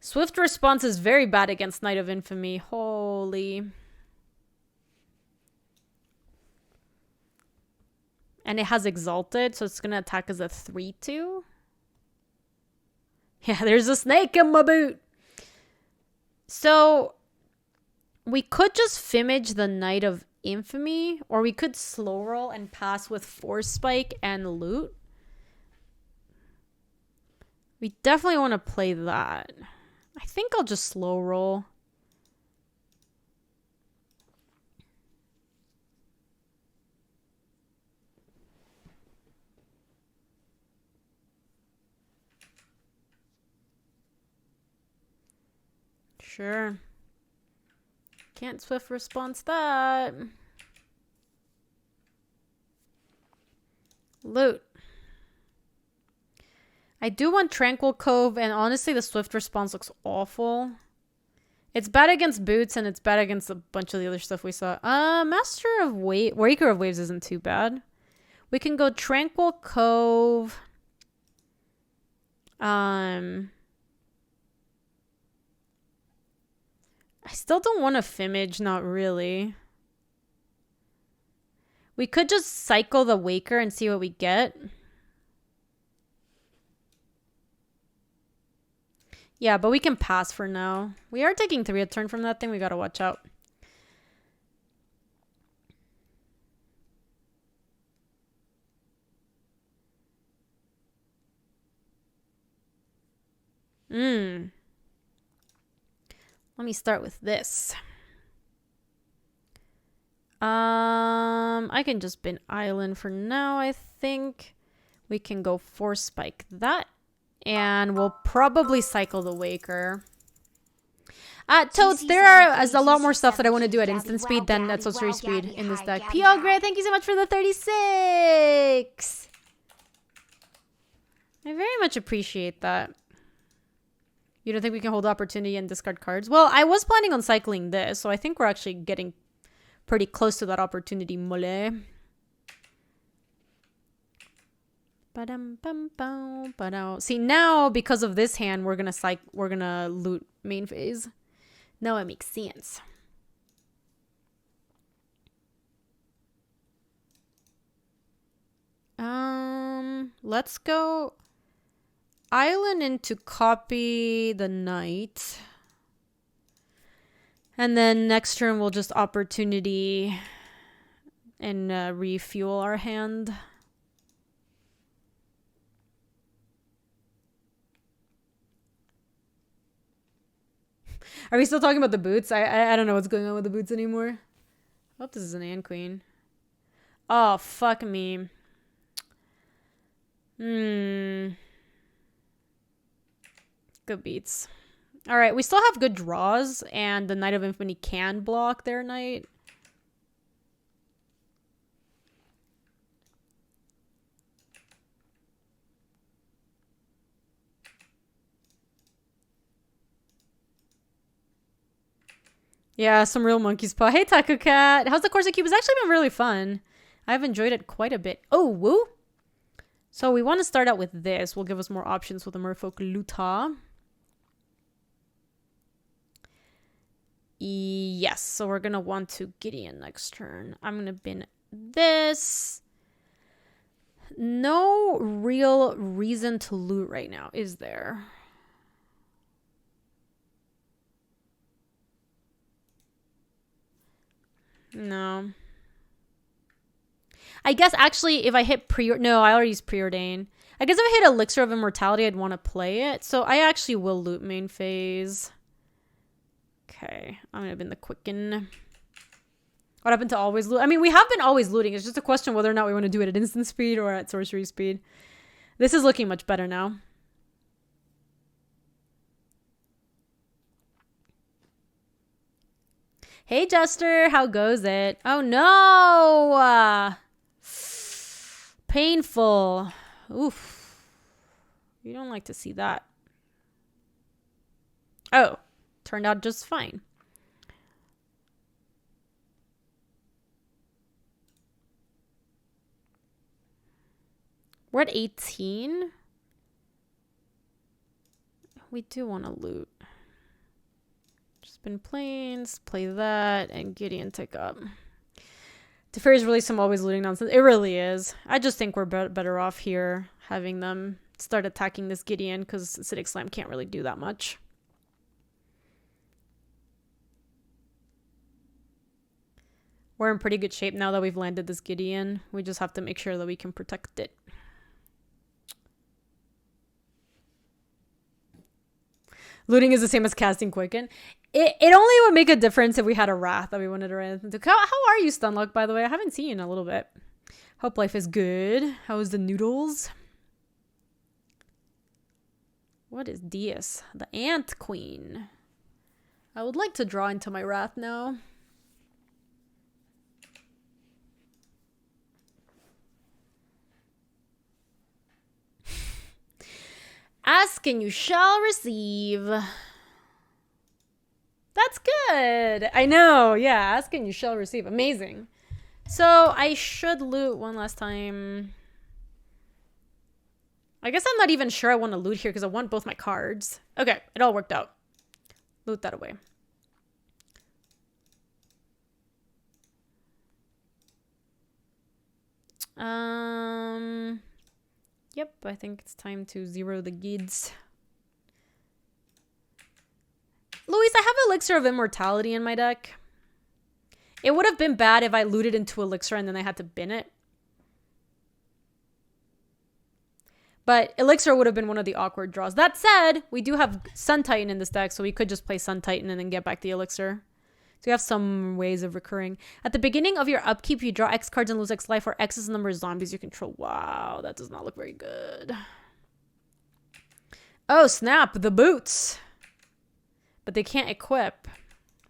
Swift Response is very bad against Knight of Infamy. Holy. And it has Exalted, so it's going to attack as a 3-2. Yeah, there's a snake in my boot. So, we could just Fimage the Knight of Infamy, or we could slow roll and pass with Force Spike and Loot. We definitely want to play that. I think I'll just slow roll. Sure. Can't Swift Response that. Loot. I do want Tranquil Cove, and honestly, the Swift Response looks awful. It's bad against boots, and it's bad against a bunch of the other stuff we saw. Master of Waker of Waves isn't too bad. We can go Tranquil Cove. I still don't want to Fimage, not really. We could just cycle the Waker and see what we get. Yeah, but we can pass for now. We are taking 3 a turn from that thing. We gotta watch out. Let me start with this. I can just bin Island for now, I think. We can go Force Spike that. And we'll probably cycle the Waker. Toads, there is a lot more stuff that I want to do at instant speed than at sorcery speed in this deck. P.O. Gray, thank you so much for the 36! I very much appreciate that. You don't think we can hold opportunity and discard cards? Well, I was planning on cycling this, so I think we're actually getting pretty close to that opportunity, mole. See, now because of this hand, we're gonna loot main phase. Now it makes sense. Let's go Island in to copy the knight. And then next turn we'll just opportunity and refuel our hand. Are we still talking about the boots? I don't know what's going on with the boots anymore. I hope this is an and queen. Oh, fuck me. Good beats. Alright, we still have good draws, and the Knight of Infamy can block their knight. Yeah, some real monkey's paw. Hey, Taco Cat. How's the Corsa Cube? It's actually been really fun. I've enjoyed it quite a bit. Oh, woo! So we want to start out with this. Will give us more options with the Merfolk Luta. Yes, so we're going to want to Gideon next turn. I'm going to bin this. No real reason to loot right now, is there? No. I guess actually if I hit no, I already used Preordain. I guess if I hit Elixir of Immortality, I'd want to play it. So I actually will loot main phase. Okay, I'm gonna bin the Quicken. What happened to always loot? I mean, we have been always looting. It's just a question whether or not we want to do it at instant speed or at sorcery speed. This is looking much better now. Hey, Jester, how goes it? Oh, no! Painful. Oof. You don't like to see that. Oh, turned out just fine. We're at 18. We do want to loot. Spin Plains, play that, and Gideon take up. Teferi's really some always looting nonsense. It really is. I just think we're better off here having them start attacking this Gideon because Acidic Slam can't really do that much. We're in pretty good shape now that we've landed this Gideon. We just have to make sure that we can protect it. Looting is the same as casting Quicken. It only would make a difference if we had a Wrath that we wanted to run into. How are you, Stunlock, by the way? I haven't seen you in a little bit. Hope life is good. How's the noodles? What is Dias? The Ant Queen. I would like to draw into my Wrath now. Ask and you shall receive. That's good. I know. Yeah, ask and you shall receive. Amazing. So I should loot one last time. I guess I'm not even sure I want to loot here because I want both my cards. Okay, it all worked out. Loot that away. Yep, I think it's time to zero the gids. Louise, I have Elixir of Immortality in my deck. It would have been bad if I looted into Elixir and then I had to bin it. But Elixir would have been one of the awkward draws. That said, we do have Sun Titan in this deck, so we could just play Sun Titan and then get back the Elixir. So we have some ways of recurring. At the beginning of your upkeep, you draw X cards and lose X life, or X is the number of zombies you control. Wow, that does not look very good. Oh, snap, the boots. But they can't equip.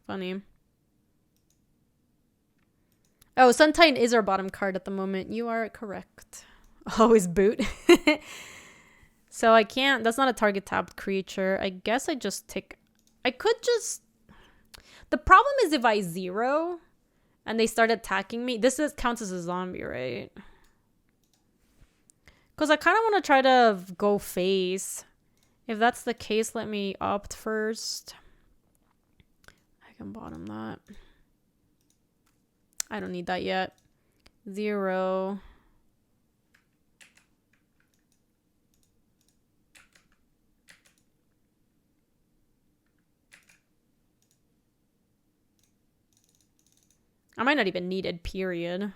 Funny. Oh, Sun Titan is our bottom card at the moment. You are correct. Always boot. So I can't, that's not a target tapped creature. I guess I just take, I could just, the problem is if I zero and they start attacking me, counts as a zombie, right? Because I kind of want to try to go face. If that's the case, let me opt first. I can bottom that. I don't need that yet. 0. I might not even need it, period.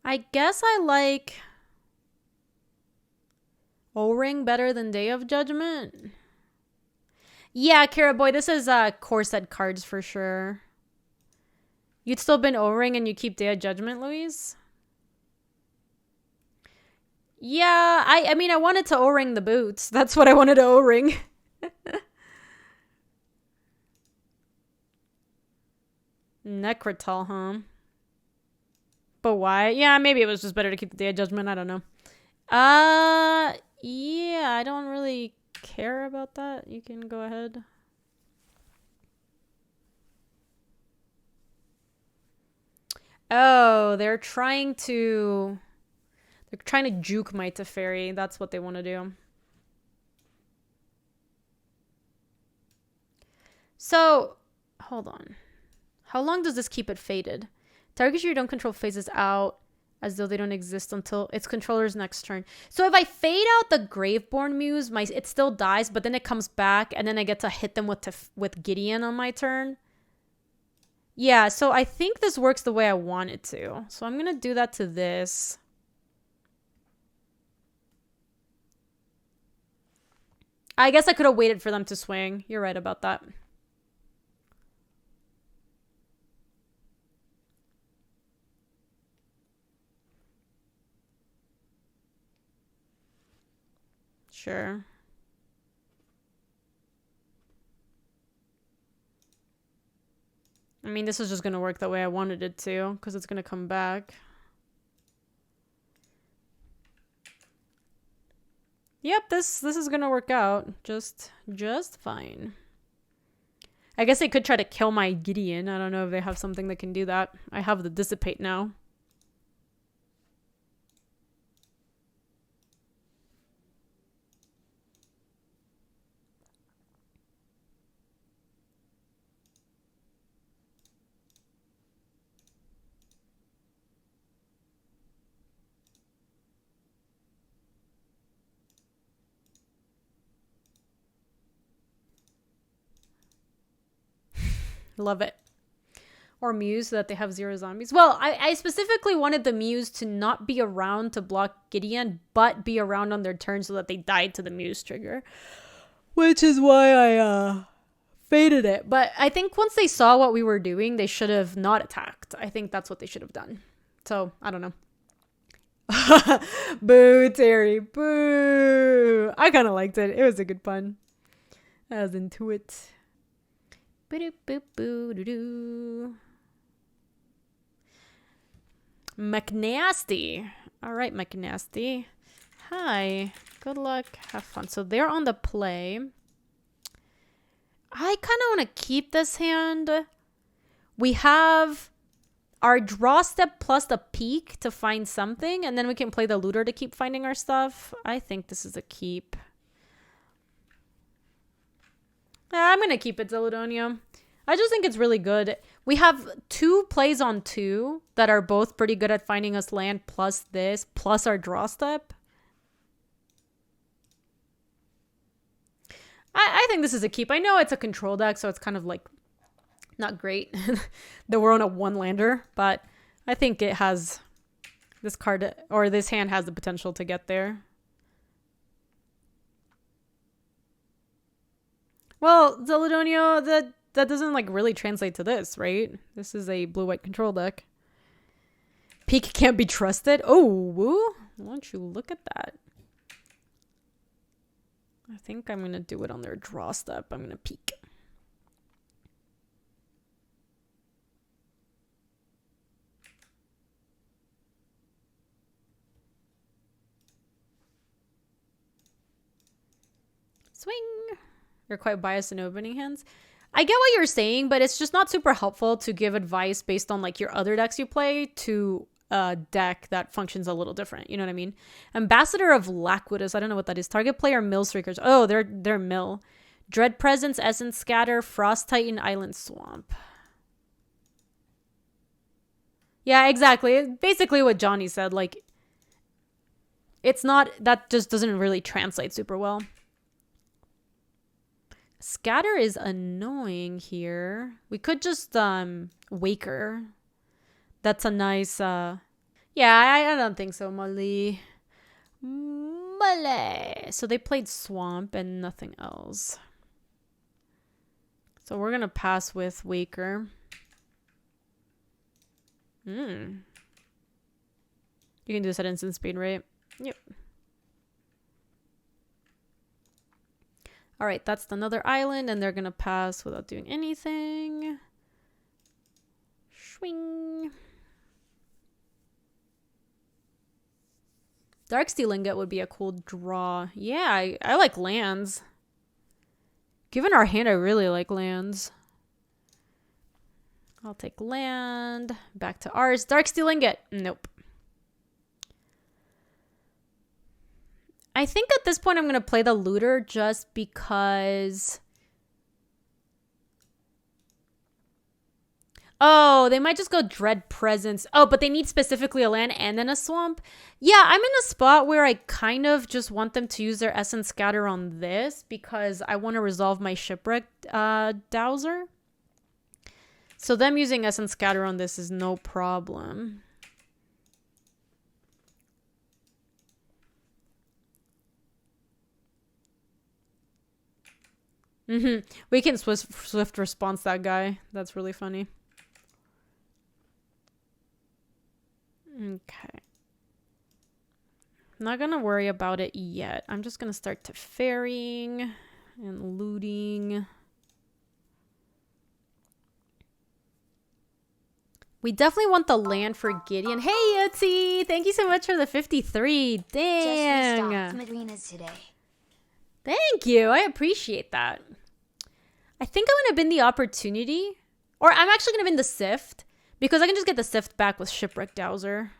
I guess I like O-Ring better than Day of Judgment. Yeah, Kara boy, this is core set cards for sure. You'd still been O-Ring and you keep Day of Judgment, Louise? Yeah, I mean, I wanted to O-Ring the boots. That's what I wanted to O-Ring. Necrotal, huh? But why? Yeah, maybe it was just better to keep the Day of Judgment. I don't know. Yeah, I don't really care about that. You can go ahead. Oh, they're trying to juke my Teferi. That's what they want to do. So, hold on. How long does this keep it faded? Targets you don't control phases out as though they don't exist until its controller's next turn. So if I fade out the Graveborn Muse, it still dies, but then it comes back, and then I get to hit them with Gideon on my turn. Yeah, so I think this works the way I want it to. So I'm going to do that to this. I guess I could have waited for them to swing. You're right about that. Sure. I mean, this is just going to work the way I wanted it to, because it's going to come back. Yep, this is going to work out just fine. I guess they could try to kill my Gideon. I don't know if they have something that can do that. I have the Dissipate now. Love it. Or Muse so that they have 0 zombies. Well, I specifically wanted the Muse to not be around to block Gideon, but be around on their turn so that they died to the Muse trigger. Which is why I faded it. But I think once they saw what we were doing, they should have not attacked. I think that's what they should have done. So, I don't know. Boo, Terry. Boo. I kind of liked it. It was a good pun. I was into it. McNasty. All right, McNasty. Hi. Good luck. Have fun. So they're on the play. I kind of want to keep this hand. We have our draw step plus the peak to find something, and then we can play the looter to keep finding our stuff. I think this is a keep. I'm going to keep it, Zelodonia. I just think it's really good. We have 2 plays on 2 that are both pretty good at finding us land, plus this, plus our draw step. I think this is a keep. I know it's a control deck, so it's kind of like not great that we're on a 1-lander, but I think it has this card, or this hand has the potential to get there. Well, Zelodonia, that doesn't like really translate to this, right? This is a blue-white control deck. Peak can't be trusted. Oh, woo. Why don't you look at that? I think I'm going to do it on their draw step. I'm going to peek. Swing. You're quite biased in opening hands. I get what you're saying, but it's just not super helpful to give advice based on like your other decks you play to a deck that functions a little different. You know what I mean? Ambassador of Lackwoodus. I don't know what that is. Target player mill streakers. Oh, they're mill. Dread Presence, Essence Scatter, Frost Titan, Island Swamp. Yeah, exactly. Basically what Johnny said. Like, it's not, that just doesn't really translate super well. Scatter is annoying here. We could just Waker. That's a nice yeah, I don't think so, Molly. So they played Swamp and nothing else. So we're gonna pass with Waker. You can do this at instant speed, right? Yep. All right, that's another island, and they're gonna pass without doing anything. Swing. Darksteel Ingot would be a cool draw. Yeah, I like lands. Given our hand, I really like lands. I'll take land. Back to ours. Darksteel Ingot. Nope. I think at this point I'm going to play the Looter just because... Oh, they might just go Dread Presence. Oh, but they need specifically a land and then a swamp. Yeah, I'm in a spot where I kind of just want them to use their Essence Scatter on this because I want to resolve my Shipwreck Dowser. So them using Essence Scatter on this is no problem. We can swift response that guy. That's really funny. Okay. I'm not gonna worry about it yet. I'm just gonna start to ferrying and looting. We definitely want the land for Gideon. Hey, Yotzi! Thank you so much for the 53. Dang! Just restocked Marina's today. Thank you. I appreciate that. I think I'm gonna bin the opportunity. Or I'm actually gonna bin the Sift. Because I can just get the Sift back with Shipwreck Dowser.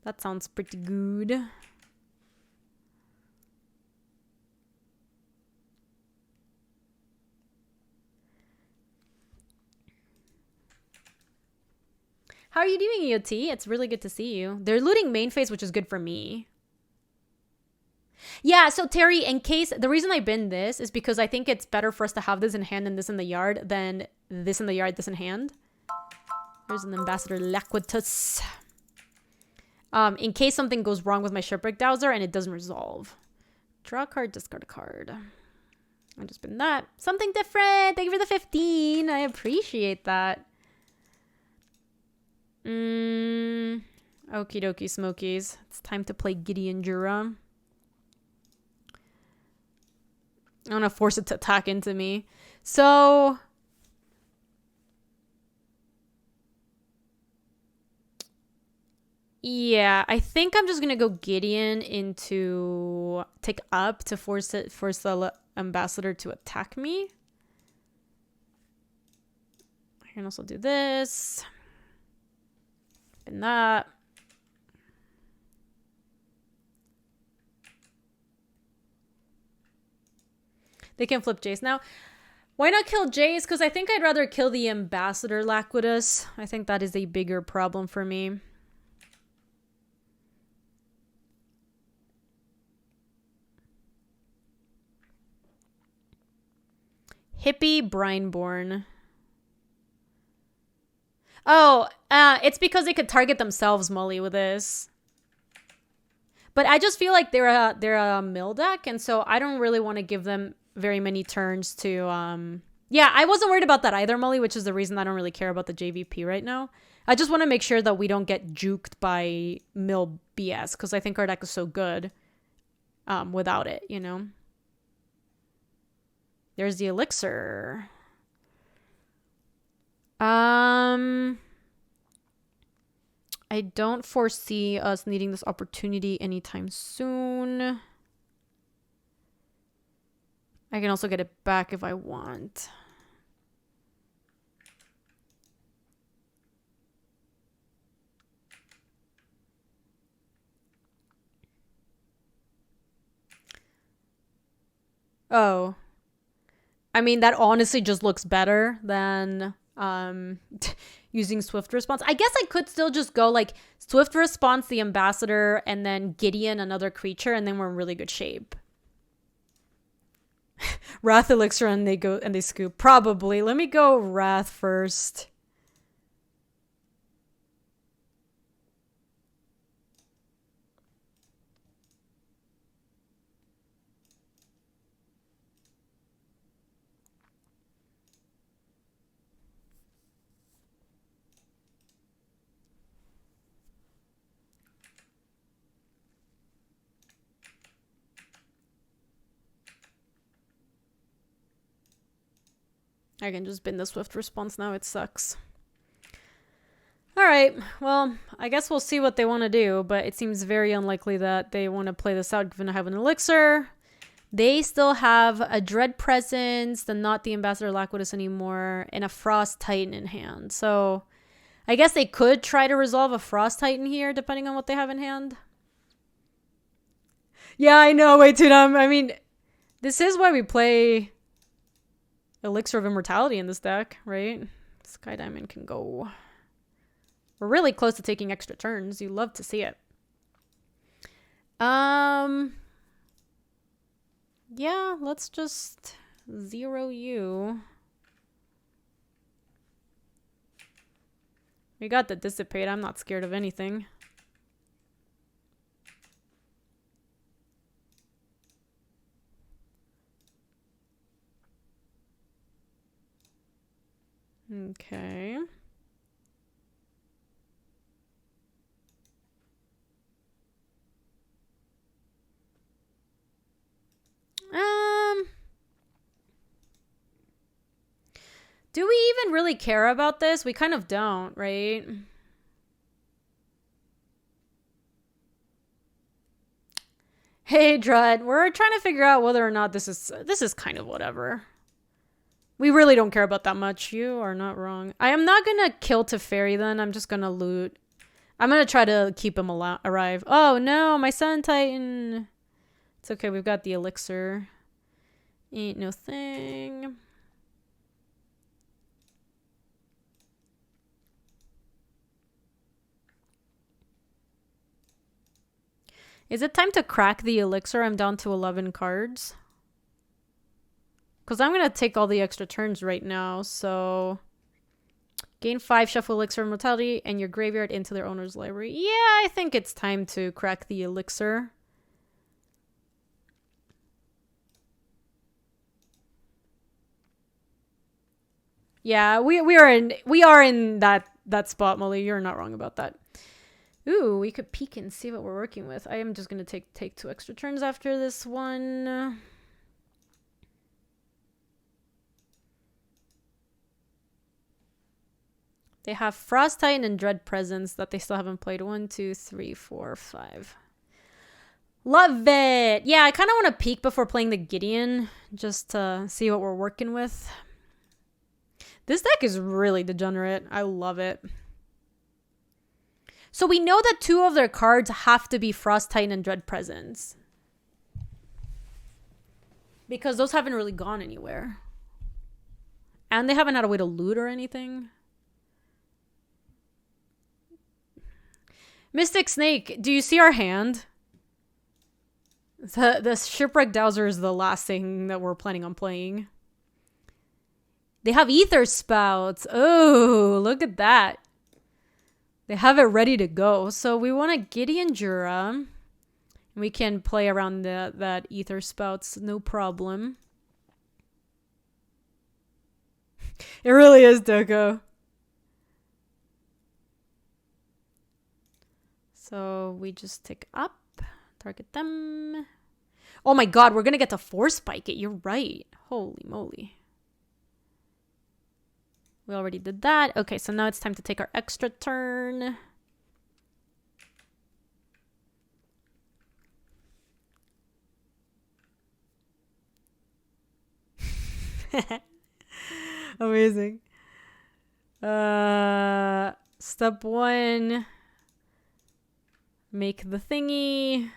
That sounds pretty good. How are you doing, EOT? It's really good to see you. They're looting main phase, which is good for me. Yeah, so Terry, in case... The reason I bin this is because I think it's better for us to have this in hand and this in the yard than this in the yard, this in hand. There's an Ambassador Laquatus. In case something goes wrong with my Shipwreck Dowser and it doesn't resolve. Draw a card, discard a card. I've just been that. Something different. Thank you for the 15. I appreciate that. Okie dokie smokies. It's time to play Gideon Jura. I'm gonna force it to attack into me. So... Yeah, I think I'm just gonna go Gideon into take up to force the Ambassador to attack me. I can also do this and that. They can flip Jace now. Why not kill Jace? Because I think I'd rather kill the Ambassador Laquidus. I think that is a bigger problem for me. Hippie Brineborn. Oh, it's because they could target themselves, Molly, with this. But I just feel like they're a mill deck, and so I don't really want to give them very many turns to yeah, I wasn't worried about that either, Molly, which is the reason I don't really care about the JVP right now. I just want to make sure that we don't get juked by mill BS, because I think our deck is so good without it, you know. There's the elixir. I don't foresee us needing this opportunity anytime soon. I can also get it back if I want. Oh. I mean, that honestly just looks better than using Swift Response. I guess I could still just go like Swift Response, the Ambassador, and then Gideon, another creature, and then we're in really good shape. Wrath Elixir and they scoop. Probably. Let me go Wrath first. I can just bin the Swift Response now. It sucks. Alright, well, I guess we'll see what they want to do, but it seems very unlikely that they want to play this out given I have an Elixir. They still have a Dread Presence, then not the Ambassador Laquidus anymore, and a Frost Titan in hand. So I guess they could try to resolve a Frost Titan here, depending on what they have in hand. Yeah, I know. Wait, dude, I mean, this is why we play Elixir of Immortality in this deck, right? Sky Diamond can go. We're really close to taking extra turns. You love to see it. Yeah, let's just 0 you. We got the Dissipate. I'm not scared of anything. Okay. Do we even really care about this? We kind of don't, right? Hey, Drud, we're trying to figure out whether or not this is kind of whatever. We really don't care about that much. You are not wrong. I am not gonna kill Teferi then. I'm just gonna loot. I'm gonna try to keep him alive. Oh no, my Sun Titan. It's okay, we've got the Elixir. Ain't no thing. Is it time to crack the Elixir? I'm down to 11 cards. Because I'm going to take all the extra turns right now, so... Gain 5, shuffle Elixir Immortality, and your graveyard into their owner's library. Yeah, I think it's time to crack the Elixir. Yeah, we are in that spot, Molly. You're not wrong about that. Ooh, we could peek and see what we're working with. I am just going to take 2 extra turns after this one. They have Frost Titan and Dread Presence that they still haven't played. 1, 2, 3, 4, 5. Love it! Yeah, I kind of want to peek before playing the Gideon, just to see what we're working with. This deck is really degenerate. I love it. So we know that 2 of their cards have to be Frost Titan and Dread Presence. Because those haven't really gone anywhere. And they haven't had a way to loot or anything. Mystic Snake, do you see our hand? The Shipwreck Dowser is the last thing that we're planning on playing. They have Ether Spouts. Oh, look at that. They have it ready to go. So we want a Gideon Jura. We can play around that Ether Spouts, no problem. It really is, Doko. So we just tick up, target them. Oh my god, we're gonna get to Force Spike it. You're right. Holy moly. We already did that. Okay, so now it's time to take our extra turn. Amazing. Step 1. Make the thingy.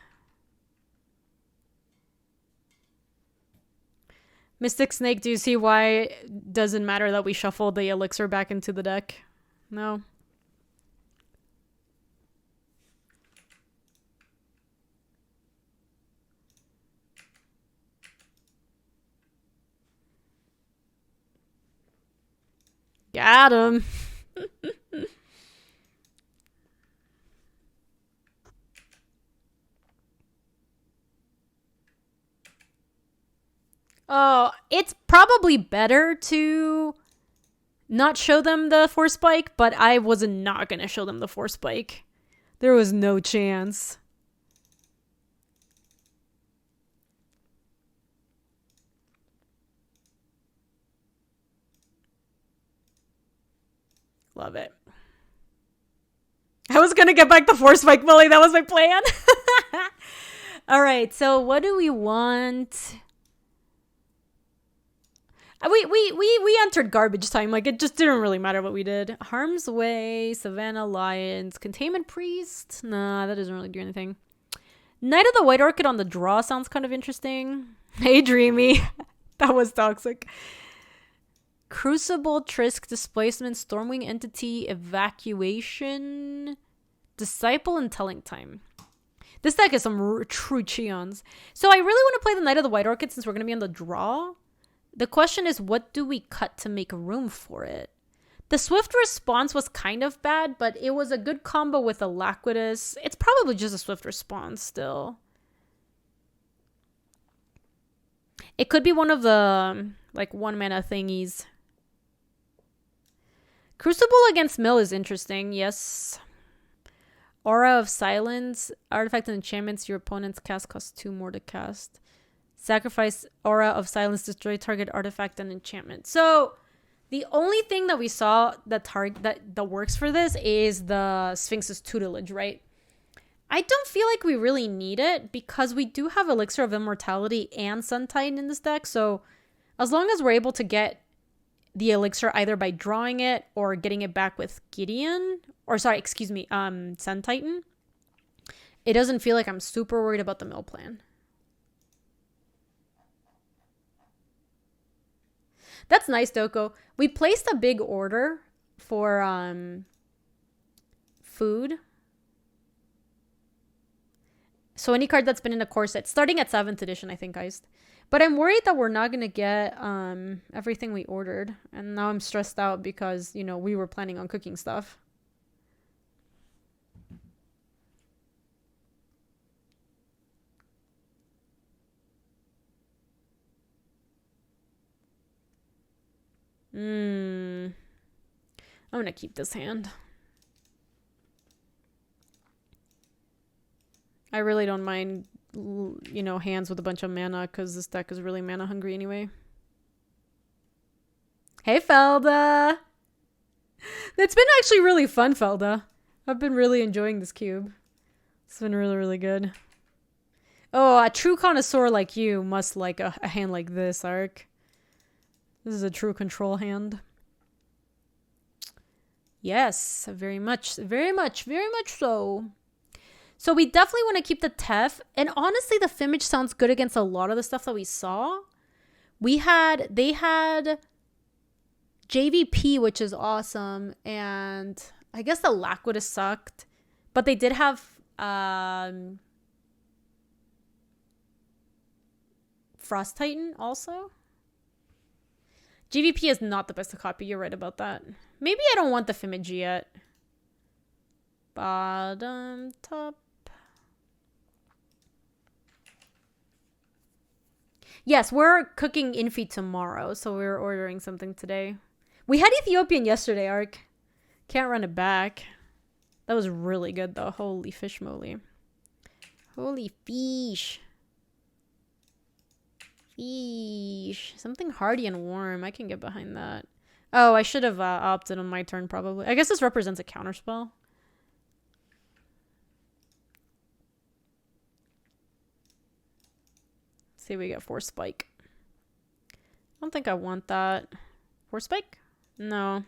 Mystic Snake, do you see why it doesn't matter that we shuffle the elixir back into the deck? No? Got him. Oh, it's probably better to not show them the Force Spike, but I was not going to show them the Force Spike. There was no chance. Love it. I was going to get back the Force Spike, Molly. That was my plan. All right, so what do we want? We entered garbage time. Like, it just didn't really matter what we did. Harm's Way, Savannah Lions, Containment Priest. Nah, that doesn't really do anything. Knight of the White Orchid on the draw sounds kind of interesting. Hey, Dreamy. That was toxic. Crucible, Trisk, Displacement, Stormwing Entity, Evacuation, Disciple, and Telling Time. This deck is some true Cheons. So I really want to play the Knight of the White Orchid since we're going to be on the draw. The question is, what do we cut to make room for it? The Swift Response was kind of bad, but it was a good combo with Alacritus. It's probably just a Swift Response still. It could be one of the, like, 1-mana thingies. Crucible against Mill is interesting, yes. Aura of Silence. Artifact and enchantments your opponent's cast cost 2 more to cast. Sacrifice Aura of Silence, destroy target artifact and enchantment. So the only thing that we saw that works for this is the Sphinx's tutelage, right? I don't feel like we really need it because we do have Elixir of Immortality and Sun Titan in this deck. So as long as we're able to get the elixir either by drawing it or getting it back with Gideon, or sorry, excuse me, Sun Titan, it doesn't feel like I'm super worried about the mill plan. That's nice, Doko. We placed a big order for food. So any card that's been in a core set, starting at 7th edition, I think, guys. But I'm worried that we're not going to get everything we ordered. And now I'm stressed out because, you know, we were planning on cooking stuff. I'm going to keep this hand. I really don't mind, you know, hands with a bunch of mana because this deck is really mana hungry anyway. Hey, Felda! It's been actually really fun, Felda. I've been really enjoying this cube. It's been really, really good. Oh, a true connoisseur like you must like a hand like this, Ark. This is a true control hand. Yes, very much, very much, very much so. So we definitely want to keep the Tef. And honestly, the Fimmage sounds good against a lot of the stuff that we saw. They had JVP, which is awesome, and I guess the lack would have sucked, but they did have Frost Titan also. GVP is not the best to copy. You're right about that. Maybe I don't want the Fimage yet. Bottom, top. Yes, we're cooking Infi tomorrow, so we're ordering something today. We had Ethiopian yesterday, Ark. Can't run it back. That was really good, though. Holy fish moly. Holy fish. Fish. Something hardy and warm. I can get behind that. Oh, I should have opted on my turn, probably. I guess this represents a counterspell. See, we get 4 spike. I don't think I want that. 4 spike? No.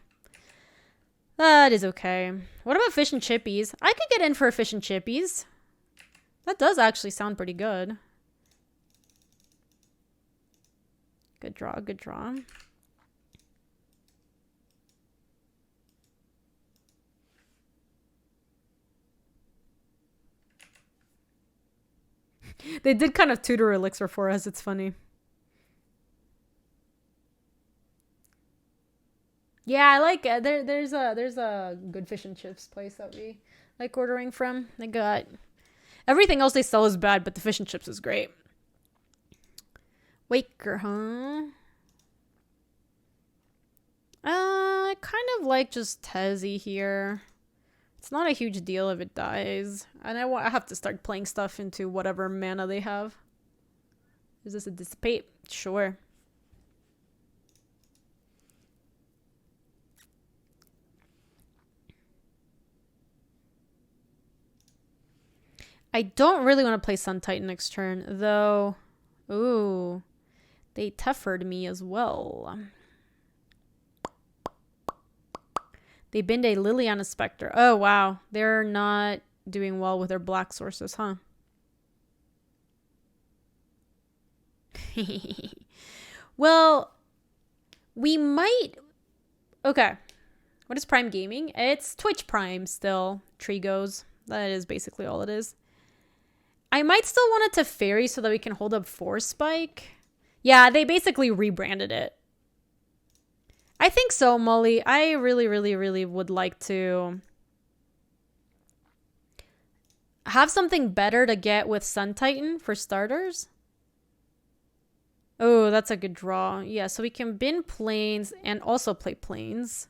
That is okay. What about fish and chippies? I could get in for a fish and chippies. That does actually sound pretty good. Good draw, good draw. They did kind of tutor elixir for us. It's funny. Yeah, I like it. There's a good fish and chips place that we like ordering from. They got everything else they sell is bad, but the fish and chips is great. Waker, huh? I kind of like just Tezzy here. It's not a huge deal if it dies. And I have to start playing stuff into whatever mana they have. Is this a dissipate? Sure. I don't really want to play Sun Titan next turn, though. Ooh. They toughered me as well. They binned a Liliana Spectre. Oh, wow. They're not doing well with their black sources, huh? Well, we might... Okay. What is Prime Gaming? It's Twitch Prime still. Trigos. That is basically all it is. I might still want it to Fairy so that we can hold up 4 Spike. Yeah, they basically rebranded it. I think so, Molly. I really, really, really would like to have something better to get with Sun Titan for starters. Oh, that's a good draw. Yeah, so we can bin Plains and also play Plains.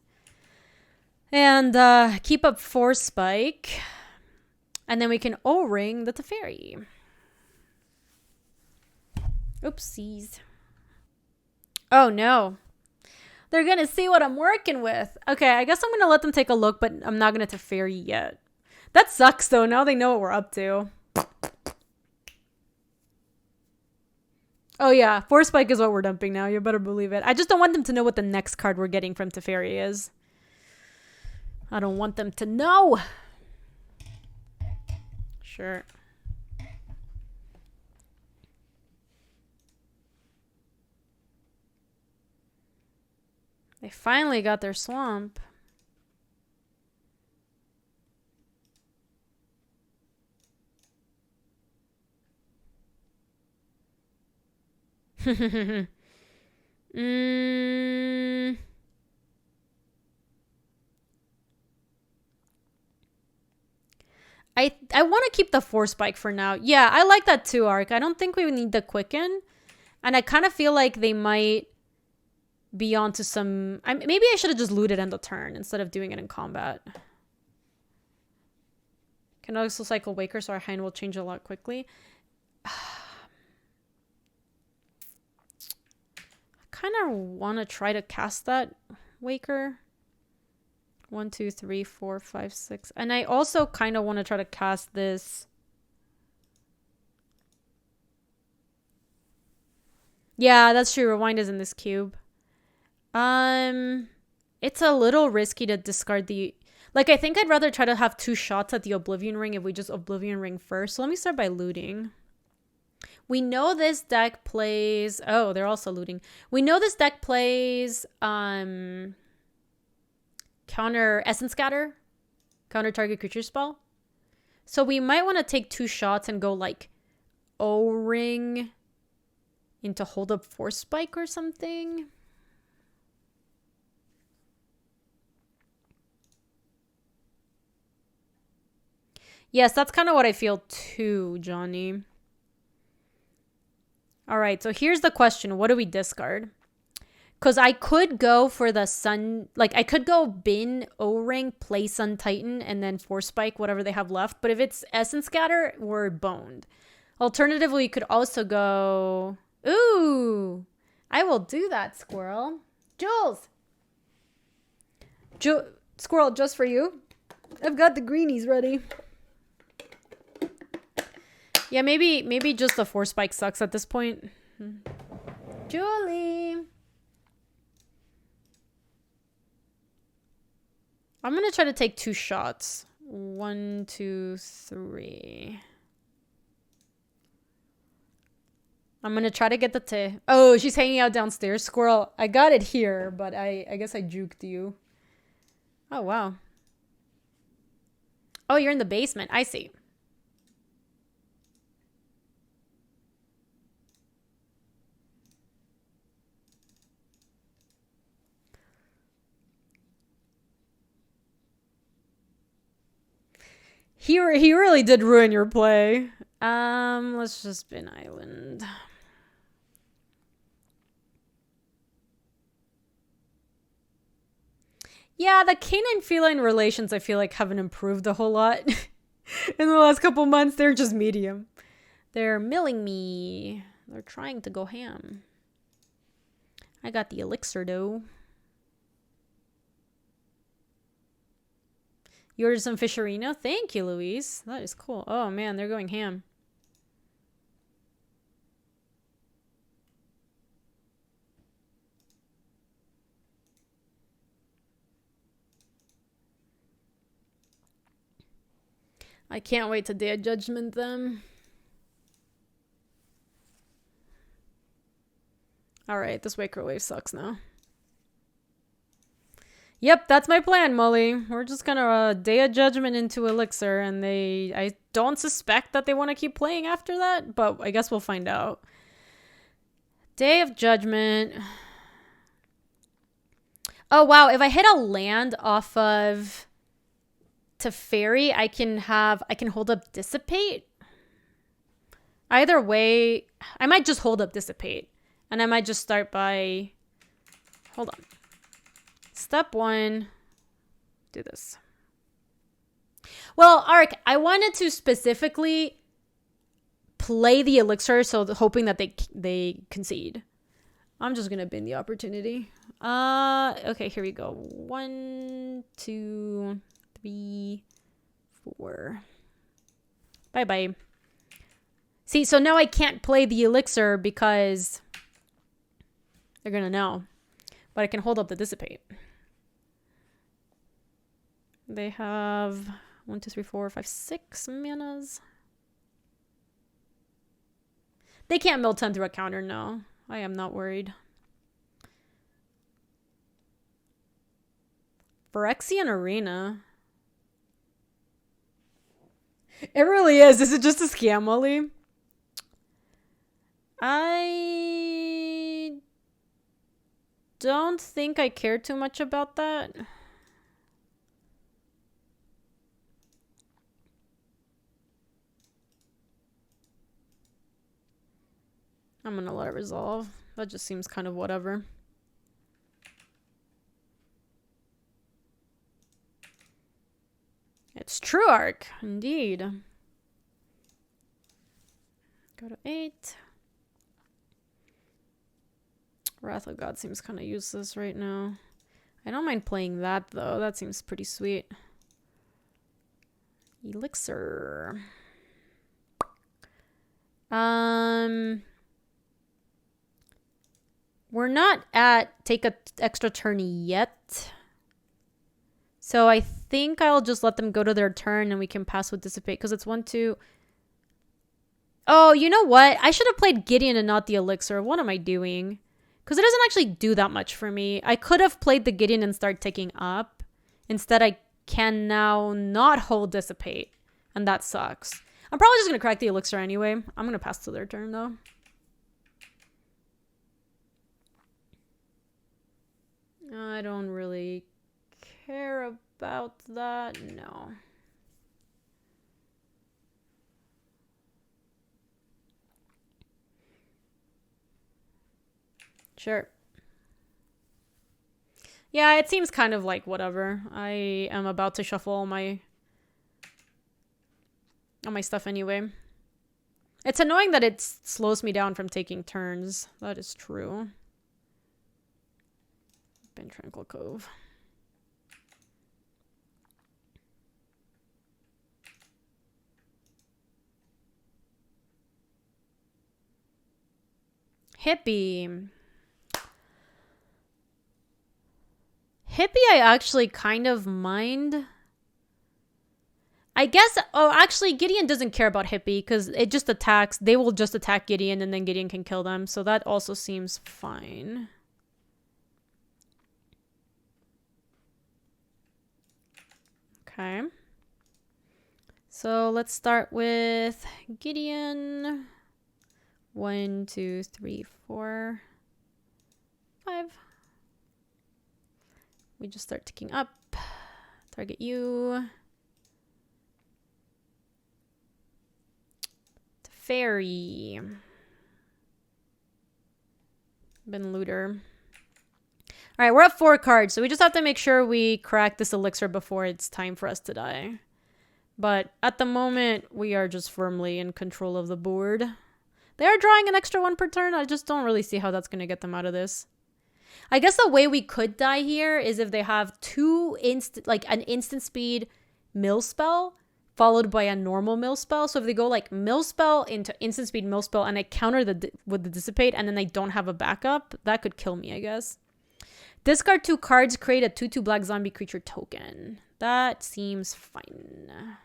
And keep up 4 Spike. And then we can O-ring the Teferi. Oopsies. Oh, no. They're going to see what I'm working with. Okay, I guess I'm going to let them take a look, but I'm not going to Teferi yet. That sucks, though. Now they know what we're up to. Oh, yeah. 4 Spike is what we're dumping now. You better believe it. I just don't want them to know what the next card we're getting from Teferi is. I don't want them to know. Sure. They finally got their swamp. I want to keep the 4 Spike for now. Yeah, I like that too, Arc. I don't think we need the Quicken. And I kind of feel like they might be onto some... maybe I should have just looted end of turn instead of doing it in combat. Can also cycle Waker so our hand will change a lot quickly. I kind of want to try to cast that Waker. 1, 2, 3, 4, 5, 6. And I also kind of want to try to cast this. Yeah, that's true. Rewind is in this cube. It's a little risky to discard the... Like, I think I'd rather try to have 2 shots at the Oblivion Ring if we just Oblivion Ring first. So let me start by looting. We know this deck plays... Oh, they're also looting. We know this deck plays... counter Essence Scatter. Counter target creature spell. So we might want to take 2 shots and go like O-Ring into Hold Up Force Spike or something. Yes, that's kind of what I feel too, Johnny. All right, so here's the question. What do we discard? Because I could go for the Sun... Like, I could go Bin, O-Ring, play Sun Titan, and then Force Spike, whatever they have left. But if it's Essence Scatter, we're boned. Alternatively, you could also go... Ooh! I will do that, Squirrel. Jules! Squirrel, just for you. I've got the greenies ready. Yeah, maybe just the Force Spike sucks at this point. Julie! I'm going to try to take 2 shots. 1, 2, 3. I'm going to try to get the Oh, she's hanging out downstairs. Squirrel, I got it here, but I guess I juked you. Oh, wow. Oh, you're in the basement. I see. He really did ruin your play. Let's just bin Island. Yeah, the canine-feline relations, I feel like, haven't improved a whole lot. In the last couple months, they're just medium. They're milling me. They're trying to go ham. I got the elixir, though. You ordered some Fisherino? Thank you, Louise. That is cool. Oh, man, they're going ham. I can't wait to Day of Judgment them. Alright, this Waker Wave sucks now. Yep, that's my plan, Molly. We're just gonna Day of Judgment into Elixir, and I don't suspect that they want to keep playing after that, but I guess we'll find out. Day of Judgment. Oh, wow, if I hit a land off of Teferi, I can hold up Dissipate. Either way, I might just hold up Dissipate, and I might just start by... Hold on. Step 1, do this. Well, Ark, I wanted to specifically play the Elixir, so hoping that they concede. I'm just gonna bin the opportunity. Okay, here we go. 1, 2, 3, 4. Bye-bye. See, so now I can't play the Elixir because they're gonna know. But I can hold up the Dissipate. They have 1, 2, 3, 4, 5, 6 manas. They can't mill 10 through a counter, no. I am not worried. Phyrexian Arena. It really is. Is it just a scam, Molly? I don't think I care too much about that. I'm gonna let it resolve. That just seems kind of whatever. It's true, Arc. Indeed. Go to 8. Wrath of God seems kind of useless right now. I don't mind playing that, though. That seems pretty sweet. Elixir. We're not at take a extra turn yet. So I think I'll just let them go to their turn and we can pass with Dissipate because it's 1, 2. Oh, you know what? I should have played Gideon and not the Elixir. What am I doing? Because it doesn't actually do that much for me. I could have played the Gideon and start ticking up Instead, I can now not hold Dissipate. And that sucks. I'm probably just going to crack the Elixir anyway. I'm going to pass to their turn, though. I don't really care about that. No. Sure. Yeah, it seems kind of like whatever. I am about to shuffle all my stuff anyway. It's annoying that it slows me down from taking turns. That is true. Been Tranquil Cove. Hippie. Hippie I actually kind of mind. I guess, oh, actually, Gideon doesn't care about Hippie because it just attacks. They will just attack Gideon and then Gideon can kill them. So that also seems fine. Okay. So let's start with Gideon. 1, 2, 3, 4, 5. We just start ticking up. Target you. Fairy. Ben Looter. All right, we're at 4 cards, so we just have to make sure we crack this elixir before it's time for us to die. But at the moment, we are just firmly in control of the board. They are drawing an extra 1 per turn. I just don't really see how that's going to get them out of this. I guess the way we could die here is if they have an instant speed mill spell followed by a normal mill spell. So if they go like mill spell into instant speed mill spell and I counter with the dissipate and then they don't have a backup, that could kill me, I guess. Discard 2 cards, create a 2/2 black zombie creature token. That seems fine.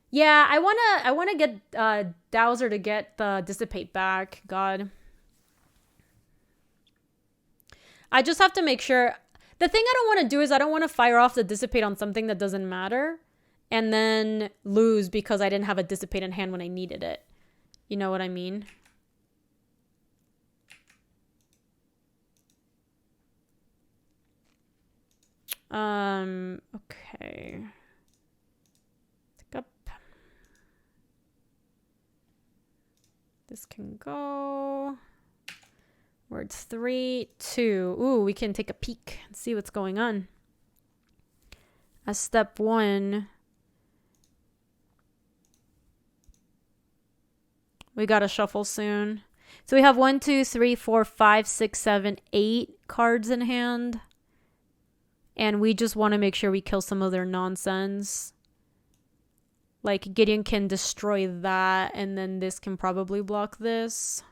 Yeah, I wanna get Dowser to get the dissipate back. God. I just have to make sure. The thing I don't want to do is I don't want to fire off the dissipate on something that doesn't matter and then lose because I didn't have a dissipate in hand when I needed it. You know what I mean? Okay. Pick up. This can go. We're at 3, 2. Ooh, we can take a peek and see what's going on. As step 1, we gotta shuffle soon. So we have 1, 2, 3, 4, 5, 6, 7, 8 cards in hand. And we just want to make sure we kill some of their nonsense. Like, Gideon can destroy that, and then this can probably block this.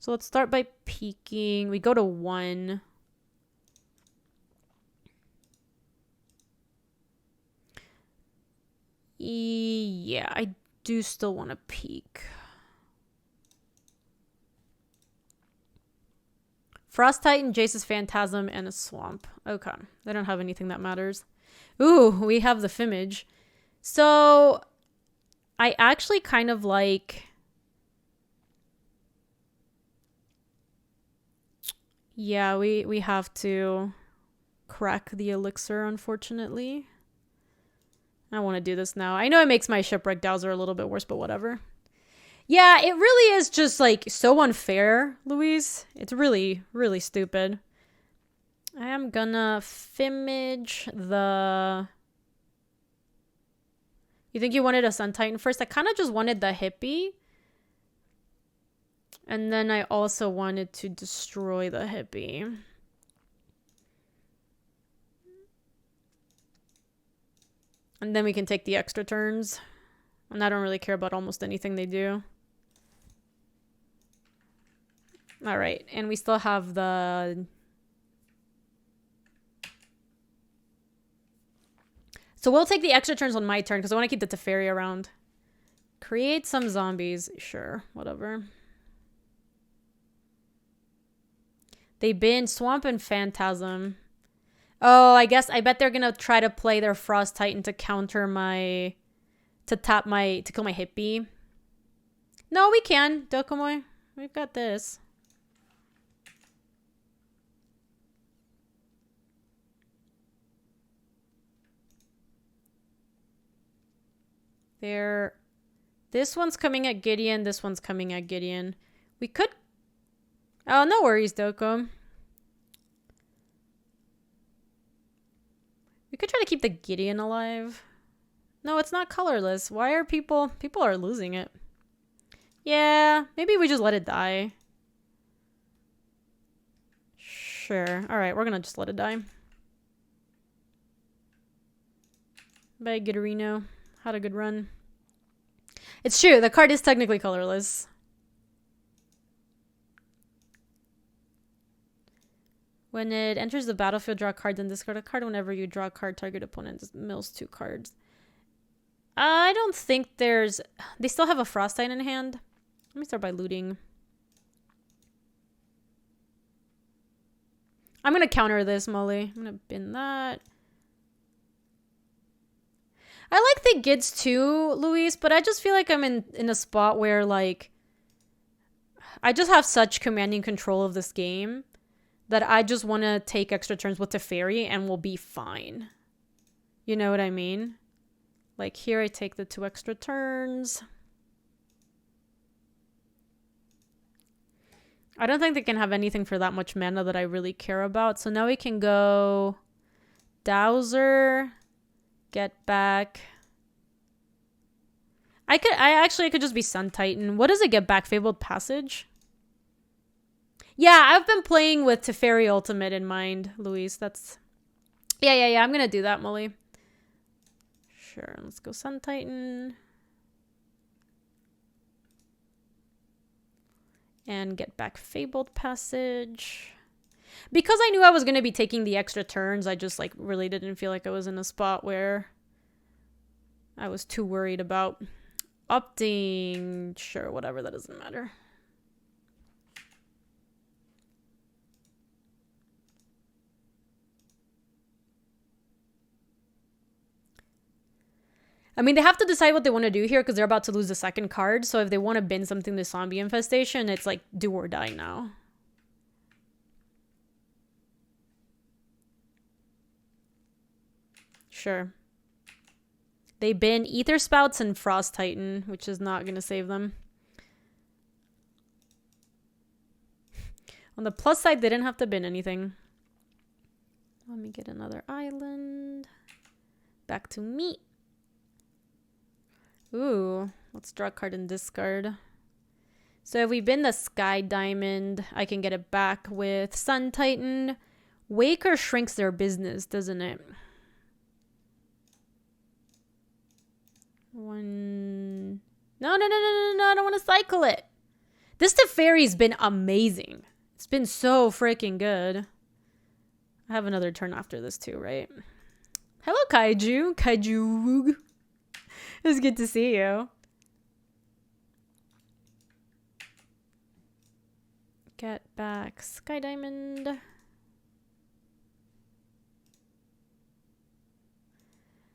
So let's start by peeking. We go to 1. Yeah, I do still want to peek. Frost Titan, Jace's Phantasm, and a Swamp. Okay. They don't have anything that matters. Ooh, we have the Fimage. So, I actually kind of like... Yeah, we have to crack the elixir, unfortunately. I want to do this now. I know it makes my Shipwreck Dowser a little bit worse, but whatever. Yeah, it really is just, like, so unfair, Louise. It's really, really stupid. I am gonna Fimage the... You think you wanted a Sun Titan first? I kind of just wanted the Hippie. And then I also wanted to destroy the Hippie. And then we can take the extra turns. And I don't really care about almost anything they do. Alright, and we still have the... So we'll take the extra turns on my turn because I want to keep the Teferi around. Create some zombies. Sure, whatever. They bin Swamp and Phantasm. Oh, I bet they're gonna try to play their Frost Titan to counter my... to kill my Hippie. No, we can, Dokomoy. We've got this. There. This one's coming at Gideon. This one's coming at Gideon. We could... Oh, no worries, Doko. We could try to keep the Gideon alive. No, it's not colorless. Why are people... People are losing it. Yeah, maybe we just let it die. Sure. Alright, we're gonna just let it die. Bye, Giderino. Had a good run. It's true, the card is technically colorless. When it enters the battlefield, draw a card, then discard a card. Whenever you draw a card, target opponent mills 2 cards. I don't think there's... They still have a Frost Titan in hand. Let me start by looting. I'm gonna counter this, Molly. I'm gonna bin that. I like the Gids too, Luis, but I just feel like I'm in a spot where, like... I just have such commanding control of this game that I just want to take extra turns with Teferi and we'll be fine. You know what I mean? Like, here I take the 2 extra turns. I don't think they can have anything for that much mana that I really care about. So now we can go Dowser, get back. I could just be Sun Titan. What does it get back? Fabled Passage? Yeah, I've been playing with Teferi Ultimate in mind, Luis. That's... Yeah. I'm gonna do that, Molly. Sure, let's go Sun Titan. And get back Fabled Passage. Because I knew I was going to be taking the extra turns, I just, like, really didn't feel like I was in a spot where I was too worried about opting. Sure, whatever, that doesn't matter. I mean, they have to decide what they want to do here because they're about to lose the second card. So if they want to bin something to Zombie Infestation, it's like do or die now. Sure. They bin Ether Spouts and Frost Titan, which is not going to save them. On the plus side, they didn't have to bin anything. Let me get another island. Back to me. Ooh, let's draw a card and discard. So if we bin the Sky Diamond, I can get it back with Sun Titan. Waker shrinks their business, doesn't it? One... No, I don't want to cycle it. This Teferi's been amazing. It's been so freaking good. I have another turn after this too, right? Hello, Kaiju. Kaiju. It's good to see you. Get back Sky Diamond.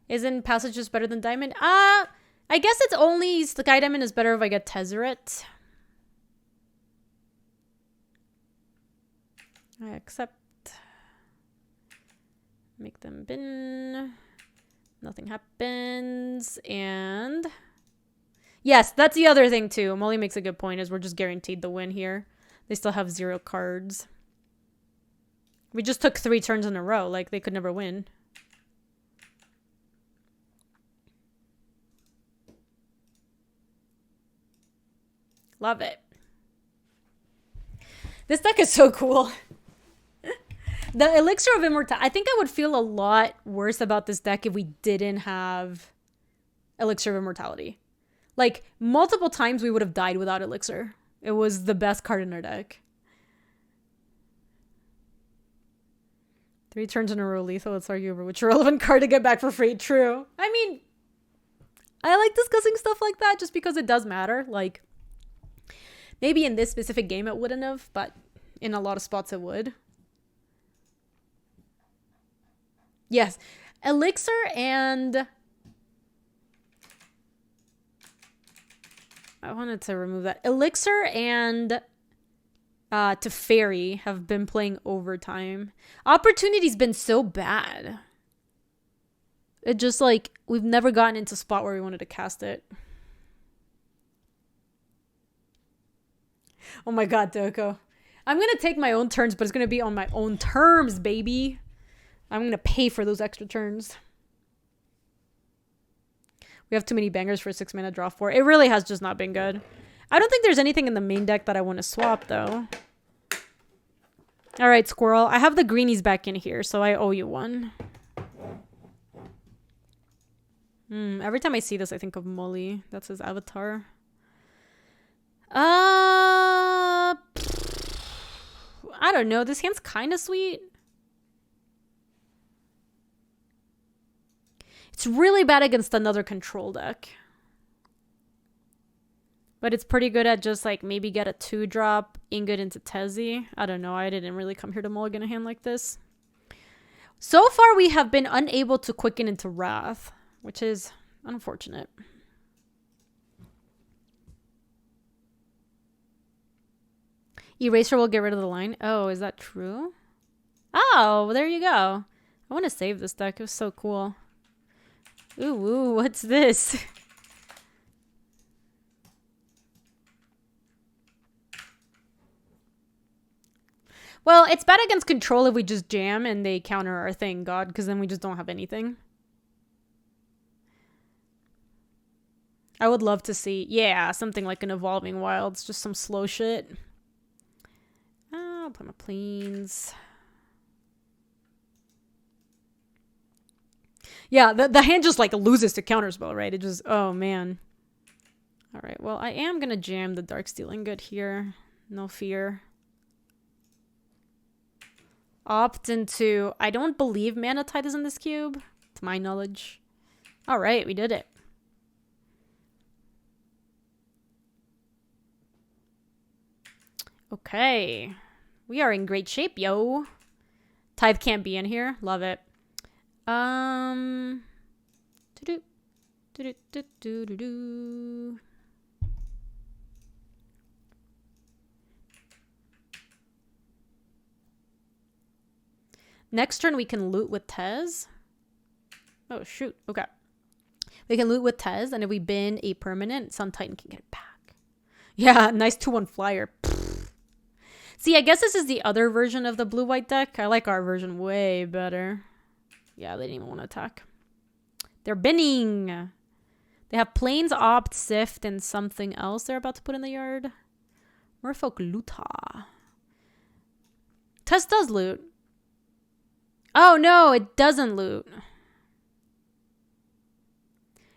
Isn't Passage just better than Diamond? I guess it's only Sky Diamond is better if I get Tezzeret. I accept. Make them bin. Nothing happens. And yes, that's the other thing too. Molly makes a good point is we're just guaranteed the win here. They still have 0 cards. We just took 3 turns in a row. Like, they could never win. Love it. This deck is so cool. The Elixir of Immortality. I think I would feel a lot worse about this deck if we didn't have Elixir of Immortality. Like, multiple times we would have died without Elixir. It was the best card in our deck. 3 turns in a row lethal. Let's argue over which relevant card to get back for free. True. I mean, I like discussing stuff like that just because it does matter. Like, maybe in this specific game it wouldn't have, but In a lot of spots it would. Yes. Elixir and... I wanted to remove that. Elixir and Teferi have been playing overtime. Opportunity's been so bad. It just like, we've never gotten into a spot where we wanted to cast it. Oh my god, Doko. I'm gonna take my own turns, but it's gonna be on my own terms, baby. I'm gonna pay for those extra turns. We have too many bangers for a 6-mana draw 4. It really has just not been good. I don't think there's anything in the main deck that I want to swap, though. Alright, Squirrel. I have the greenies back in here, so I owe you one. Every time I see this, I think of Molly. That's his avatar. I don't know. This hand's kind of sweet. It's really bad against another control deck. But it's pretty good at just like maybe get a 2-drop Ingot into Tezzy. I don't know. I didn't really come here to mulligan a hand like this. So far, we have been unable to quicken into Wrath, which is unfortunate. Eraser will get rid of the line. Oh, is that true? Oh, well, there you go. I want to save this deck. It was so cool. Ooh, what's this? Well, it's bad against control if we just jam and they counter our thing, God, because then we just don't have anything. I would love to see, yeah, something like an Evolving Wilds, just some slow shit. I'll play my Plains. Yeah, the hand just like loses to counterspell, right? It just, oh man. All right, well, I am going to jam the Darksteel Ingot here. No fear. Opt into, I don't believe Mana Tide is in this cube, to my knowledge. All right, we did it. Okay. We are in great shape, yo. Tithe can't be in here. Love it. Next turn we can loot with Tez. Oh shoot. Okay. We can loot with Tez, and if we bin a permanent, Sun Titan can get it back. Yeah, nice 2/1 flyer. Pfft. See, I guess this is the other version of the blue-white deck. I like our version way better. Yeah, they didn't even want to attack. They're binning. They have Plains, Opt, Sift, and something else they're about to put in the yard. Merfolk Luta. Tess does loot. Oh, no, it doesn't loot.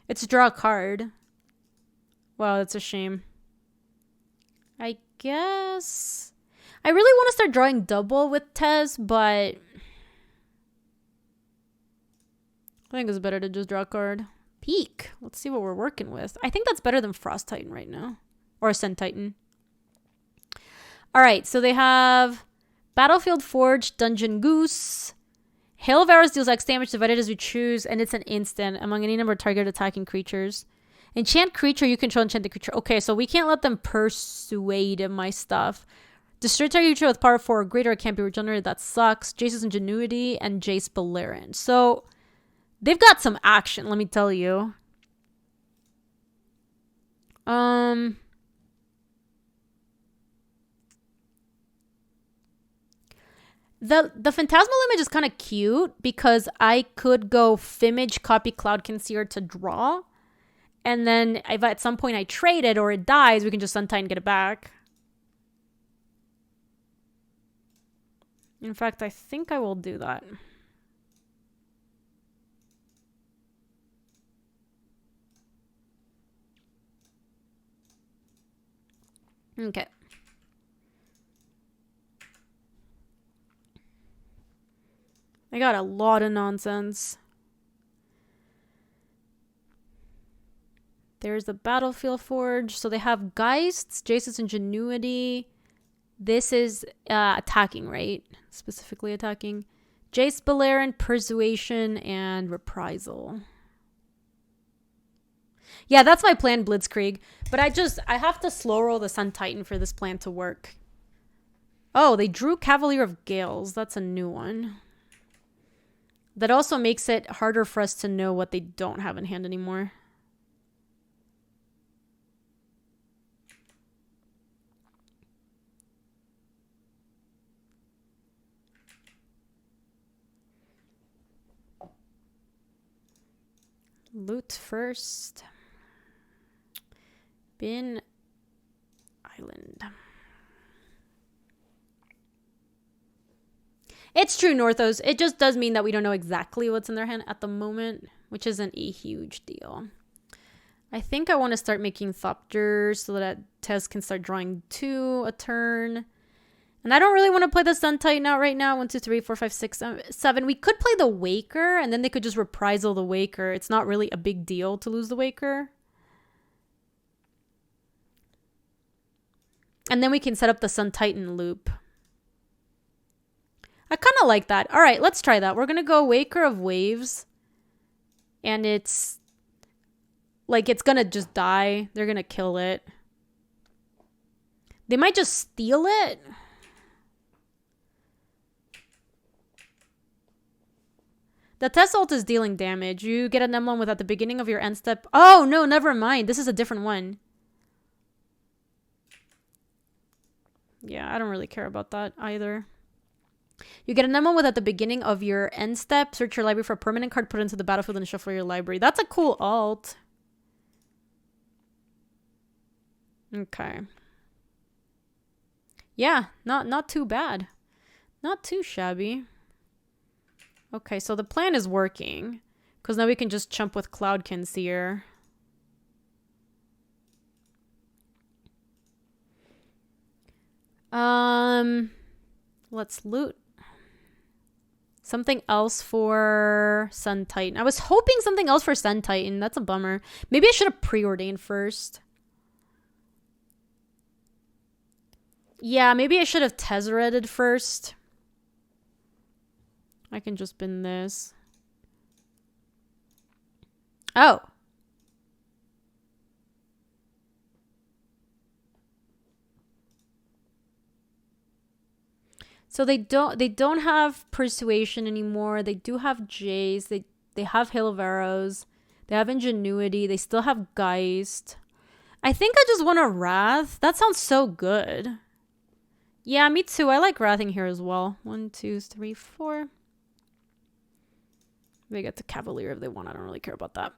It's draw a card. Wow, that's a shame. I guess... I really want to start drawing double with Tez, but... I think it's better to just draw a card. Peak. Let's see what we're working with. I think that's better than Frost Titan right now. Or Sun Titan. Alright, so they have Battlefield Forge, Dungeon Goose. Hail of Arrows deals X damage divided as you choose, and it's an instant among any number of target attacking creatures. Enchant creature, you control enchanted creature. Okay, so we can't let them persuade my stuff. Destroy target creature with power 4 or greater, it can't be regenerated. That sucks. Jace's Ingenuity and Jace Beleren. So... they've got some action, let me tell you. The Phantasmal Image is kind of cute because I could go Fimage, copy Cloud Concealer to draw. And then if at some point I trade it or it dies, we can just Untie and get it back. In fact, I think I will do that. Okay. I got a lot of nonsense. There's the Battlefield Forge. So they have Geists, Jace's Ingenuity, This is attacking, right? Specifically attacking. Jace Beleren, Persuasion, and Reprisal. Yeah, that's my plan, Blitzkrieg. But I have to slow roll the Sun Titan for this plan to work. Oh, they drew Cavalier of Gales. That's a new one. That also makes it harder for us to know what they don't have in hand anymore. Loot first. Bin Island. It's true, Northos. It just does mean that we don't know exactly what's in their hand at the moment, which isn't a huge deal. I think I want to start making Thopters so that Tez can start drawing 2 a turn. And I don't really want to play the Sun Titan out right now. 1, 2, 3, 4, 5, 6, 7. We could play the Waker, and then they could just reprisal the Waker. It's not really a big deal to lose the Waker. And then we can set up the Sun Titan loop. I kind of like that. All right, let's try that. We're going to go Waker of Waves. And it's like it's going to just die. They're going to kill it. They might just steal it. The Test ult is dealing damage. You get an emblem with at the beginning of your end step. Oh, no, never mind. This is a different one. Yeah, I don't really care about that either. You get an emblem with at the beginning of your end step. Search your library for a permanent card, put it into the battlefield, and shuffle your library. That's a cool alt. Okay. Yeah, not too bad. Not too shabby. Okay, so the plan is working. Because now we can just chump with Cloudkins here. Let's loot. Something else for Sun Titan. I was hoping something else for Sun Titan. That's a bummer. Maybe I should have preordained first. Yeah, maybe I should have Tezzereted first. I can just bin this. Oh. So they don't have Persuasion anymore. They do have Jace. They have Hail of Arrows. They have Ingenuity. They still have Geist. I think I just want a Wrath. That sounds so good. Yeah, me too. I like Wrathing here as well. 1, 2, 3, 4. They get the Cavalier if they want. I don't really care about that.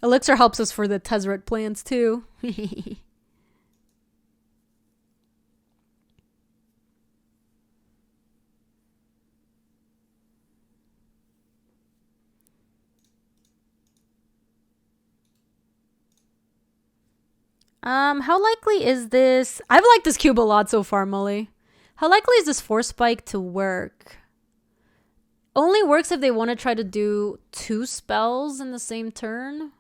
Elixir helps us for the Tezzeret plans too. How likely is this? I've liked this cube a lot so far, Molly. How likely is this Force Spike to work? Only works if they want to try to do 2 spells in the same turn.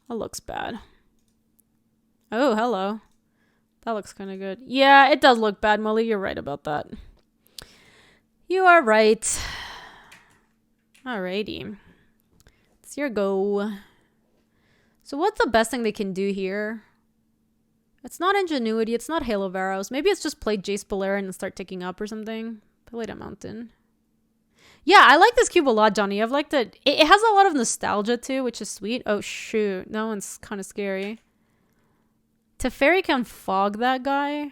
That looks bad. Oh, hello. That looks kind of good. Yeah, it does look bad, Molly. You're right about that. You are right. Alrighty. It's your go. So what's the best thing they can do here? It's not Ingenuity. It's not Hail of Arrows. Maybe it's just play Jace Beleren and start ticking up or something. Play a Mountain. Yeah, I like this cube a lot, Johnny. I've liked it. It has a lot of nostalgia too, which is sweet. Oh, shoot. That one's kind of scary. Teferi can fog that guy.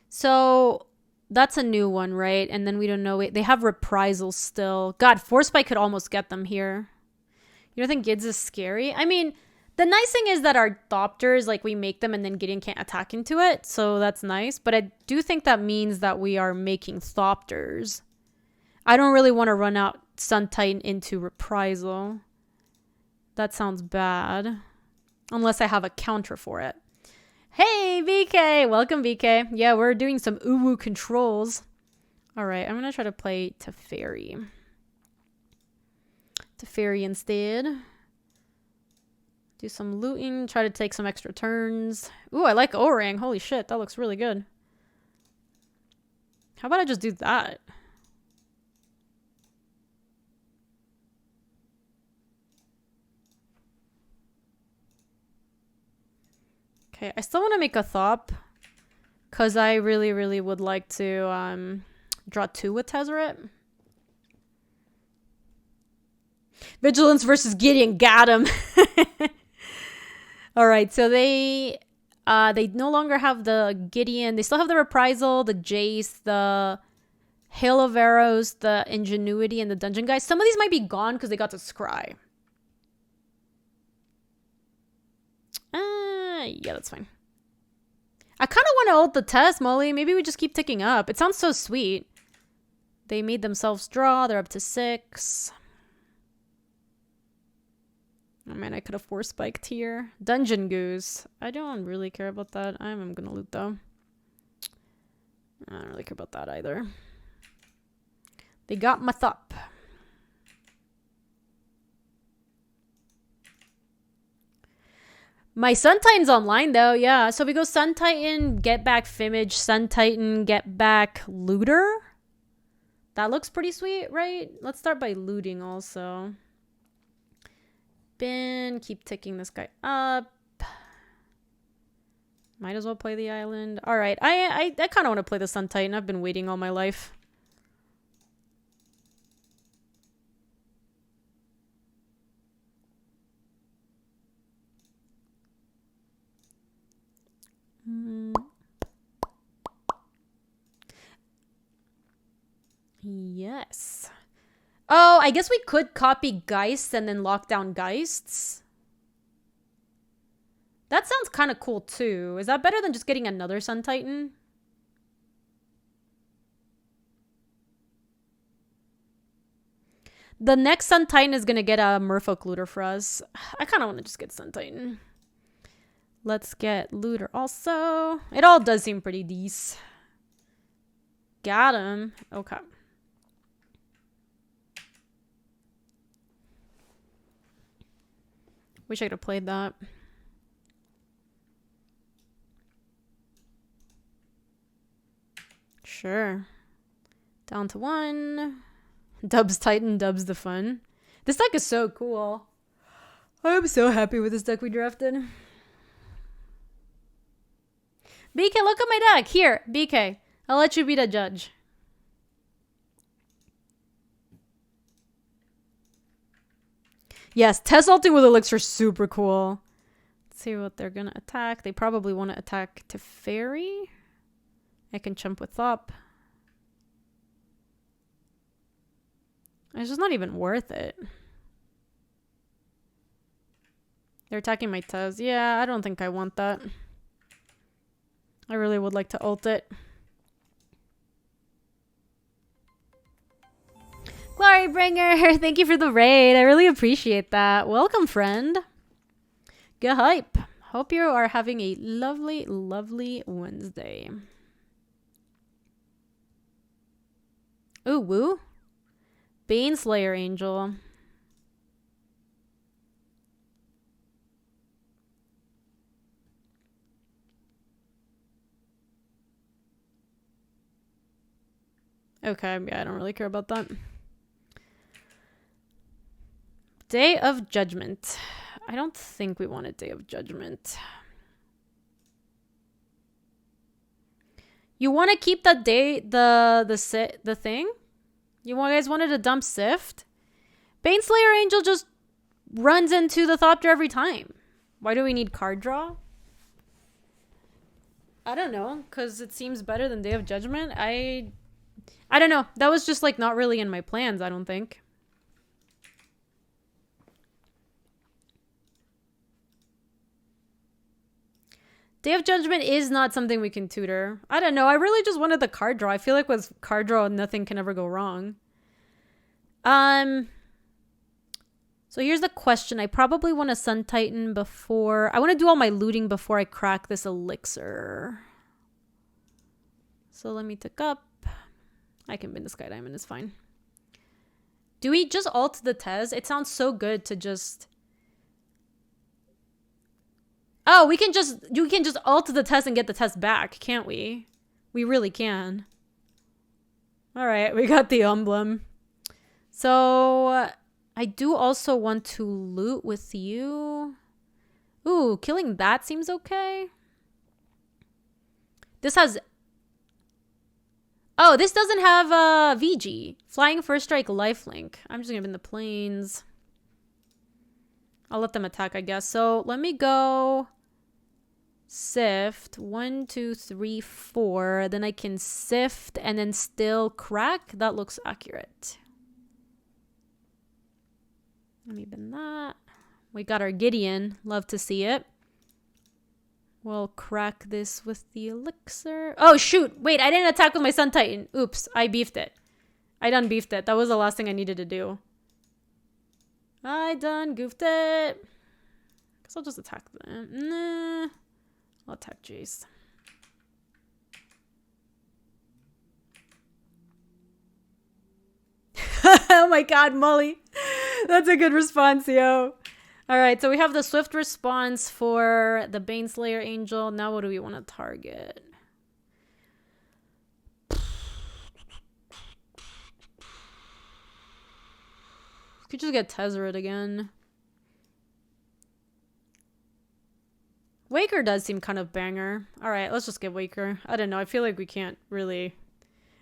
So that's a new one, right? And then we don't know. They have Reprisals still. God, Force Spike could almost get them here. You don't think Gids is scary? I mean, the nice thing is that our Thopters, like, we make them and then Gideon can't attack into it. So that's nice. But I do think that means that we are making Thopters. I don't really want to run out Sun Titan into Reprisal. That sounds bad. Unless I have a counter for it. Hey, BK! Welcome, BK. Yeah, we're doing some uwu controls. Alright, I'm gonna try to play Teferi. Teferi instead. Do some looting. Try to take some extra turns. Ooh, I like Orang. Holy shit, that looks really good. How about I just do that? Okay, I still want to make a Thop. Because I really, really would like to draw 2 with Tezzeret. Vigilance versus Gideon. Got him. Alright, so they no longer have the Gideon. They still have the Reprisal, the Jace, the Hail of Arrows, the Ingenuity, and the Dungeon Guys. Some of these might be gone because they got the Scry. Yeah, that's fine. I kind of want to ult the test, Molly. Maybe we just keep ticking up. It sounds so sweet. They made themselves draw. They're up to 6. Oh man, I could have 4 spiked here. Dungeon Goose. I don't really care about that. I'm gonna loot though. I don't really care about that either. They got my Thop. My Sun Titan's online though, yeah. So we go Sun Titan, get back Fimage, Sun Titan, get back Looter. That looks pretty sweet, right? Let's start by looting also. Bin, keep ticking this guy up. Might as well play the island. Alright, I kind of want to play the Sun Titan. I've been waiting all my life. Yes. Oh, I guess we could copy Geists and then lock down Geists. That sounds kind of cool too. Is that better than just getting another Sun Titan? The next Sun Titan is going to get a Merfolk Looter for us. I kind of want to just get Sun Titan. Let's get Looter also. It all does seem pretty decent. Got him. Okay. Wish I could have played that. Sure. Down to 1. Dubs Titan, dubs the fun. This deck is so cool. I'm so happy with this deck we drafted. BK, look at my deck. Here, BK. I'll let you be the judge. Yes, test ulting with Elixir super cool. Let's see what they're going to attack. They probably want to attack Teferi. I can chump with Thop. It's just not even worth it. They're attacking my Tez. Yeah, I don't think I want that. I really would like to ult it. Glorybringer, thank you for the raid. I really appreciate that. Welcome, friend. Get hype. Hope you are having a lovely, lovely Wednesday. Ooh, woo. Baneslayer Angel. Okay, yeah, I don't really care about that. Day of Judgment. I don't think we want a Day of Judgment. You want to keep that day, the thing? You guys wanted to dump Sift? Baneslayer Angel just runs into the Thopter every time. Why do we need card draw? I don't know, because it seems better than Day of Judgment. I don't know. That was just like not really in my plans, I don't think. Day of Judgment is not something we can tutor. I don't know. I really just wanted the card draw. I feel like with card draw, nothing can ever go wrong. So here's the question. I probably want to Sun Titan before... I want to do all my looting before I crack this elixir. So let me tick up. I can bin the Sky Diamond. It's fine. Do we just ult the Tez? It sounds so good to just... Oh, we can just ult the Tez and get the Tez back, can't we? We really can. Alright, we got the emblem. So... I do also want to loot with you. Ooh, killing that seems okay. This has... Oh, this doesn't have VG. Flying First Strike Lifelink. I'm just gonna bin the planes. I'll let them attack, I guess. So let me go... Sift. 1, 2, 3, 4. Then I can sift and then still crack. That looks accurate. Let me bin that. We got our Gideon. Love to see it. We'll crack this with the elixir. Oh, shoot. Wait, I didn't attack with my Sun Titan. Oops, I beefed it. I done beefed it. That was the last thing I needed to do. I done goofed it. Guess I'll just attack them. Nah. I'll attack Jace. Oh my god, Molly. That's a good response, yo. Alright, so we have the swift response for the Baneslayer Angel. Now what do we want to target? Could just get Tezzeret again. Waker does seem kind of banger. Alright, let's just get Waker. I don't know, I feel like we can't really...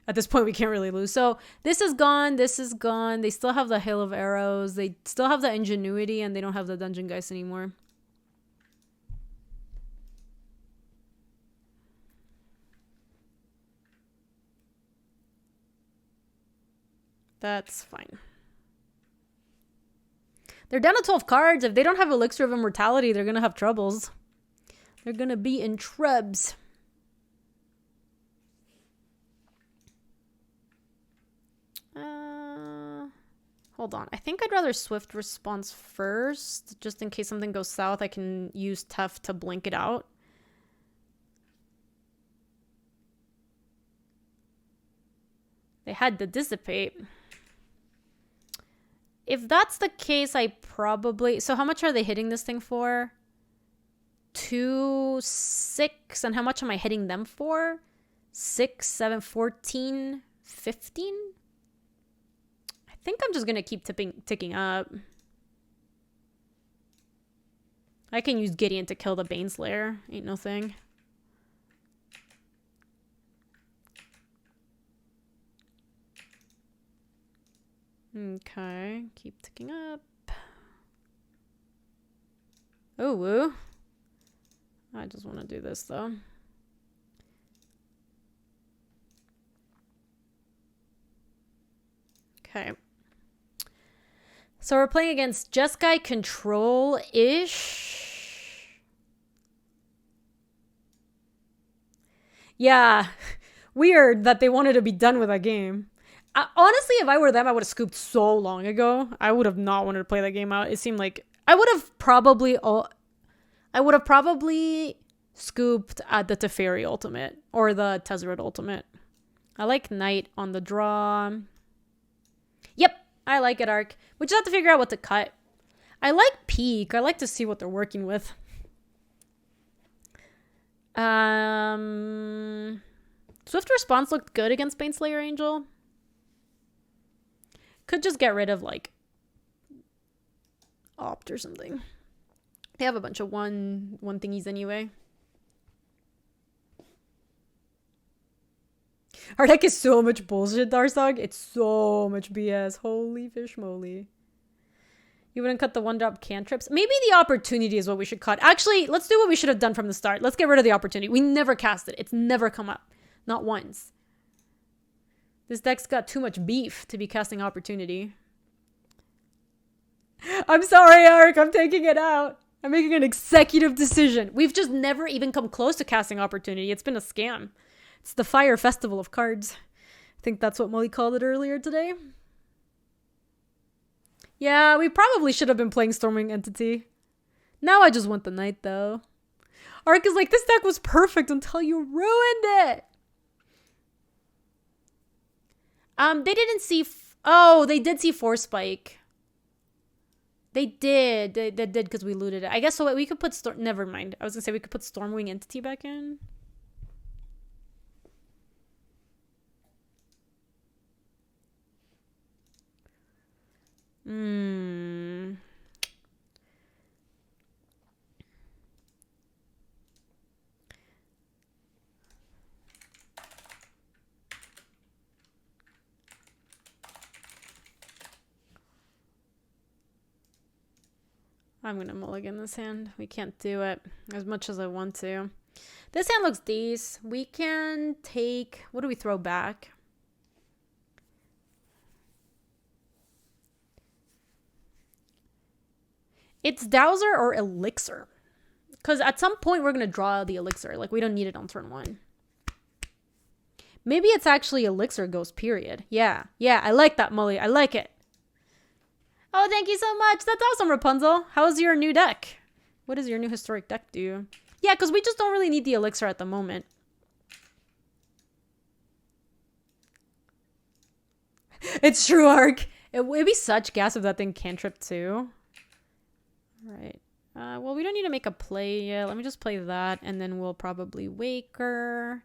At this point, we can't really lose. So this is gone. This is gone. They still have the Hail of Arrows. They still have the Ingenuity, and they don't have the Dungeon Geist anymore. That's fine. They're down to 12 cards. If they don't have Elixir of Immortality, they're going to have troubles. They're going to be in trubs. Hold on. I think I'd rather swift response first. Just in case something goes south, I can use Tef to blink it out. They had to dissipate. If that's the case, I probably... So how much are they hitting this thing for? 2, 6. And how much am I hitting them for? 6, 7, 14, 15? I think I'm just going to keep ticking up. I can use Gideon to kill the Baneslayer. Ain't no thing. Okay. Keep ticking up. Oh, woo. I just want to do this, though. Okay. So we're playing against Jeskai Control-ish. Yeah. Weird that they wanted to be done with that game. Honestly, if I were them, I would have scooped so long ago. I would have not wanted to play that game out. It seemed like... I would have probably scooped at the Teferi Ultimate. Or the Tezzeret Ultimate. I like Knight on the draw. Yep. I like it, Arc. We just have to figure out what to cut. I like Peak. I like to see what they're working with. Swift Response looked good against Baneslayer Angel. Could just get rid of, like, Opt or something. They have a bunch of one thingies anyway. Our deck is so much bullshit, Darsog. It's so much BS. Holy fish moly. You wouldn't cut the one-drop cantrips? Maybe the opportunity is what we should cut. Actually, let's do what we should have done from the start. Let's get rid of the opportunity. We never cast it. It's never come up. Not once. This deck's got too much beef to be casting opportunity. I'm sorry, Ark. I'm taking it out. I'm making an executive decision. We've just never even come close to casting opportunity. It's been a scam. It's the Fire Festival of cards. I think that's what Molly called it earlier today. Yeah, we probably should have been playing Stormwing Entity. Now I just want the knight, though. Ark is like, this deck was perfect until you ruined it. They didn't see... oh, they did see Force Spike. They did. They did because we looted it. I guess so we could put... never mind. I was going to say we could put Stormwing Entity back in. I'm going to mulligan this hand. We can't do it as much as I want to. This hand looks decent. We can take... what do we throw back? It's Dowser or Elixir. Because at some point we're going to draw the Elixir. Like, we don't need it on turn 1. Maybe it's actually Elixir Ghost, period. Yeah, I like that, Mully. I like it. Oh, thank you so much. That's awesome, Rapunzel. How's your new deck? What does your new historic deck do? Yeah, because we just don't really need the Elixir at the moment. It's true, Ark. It'd be such gas if that thing cantrip too. Right. Well, we don't need to make a play yet. Let me just play that, and then we'll probably Waker.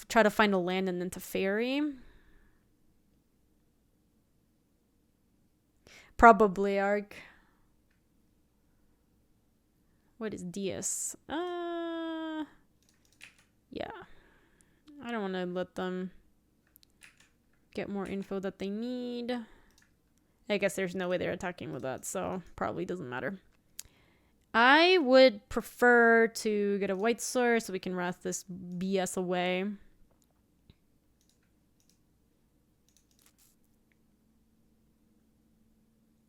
Try to find a land and then to Fairy. Probably, Ark. What is DS? Yeah. I don't want to let them get more info that they need. I guess there's no way they're attacking with that, so probably doesn't matter. I would prefer to get a white source so we can wrath this BS away.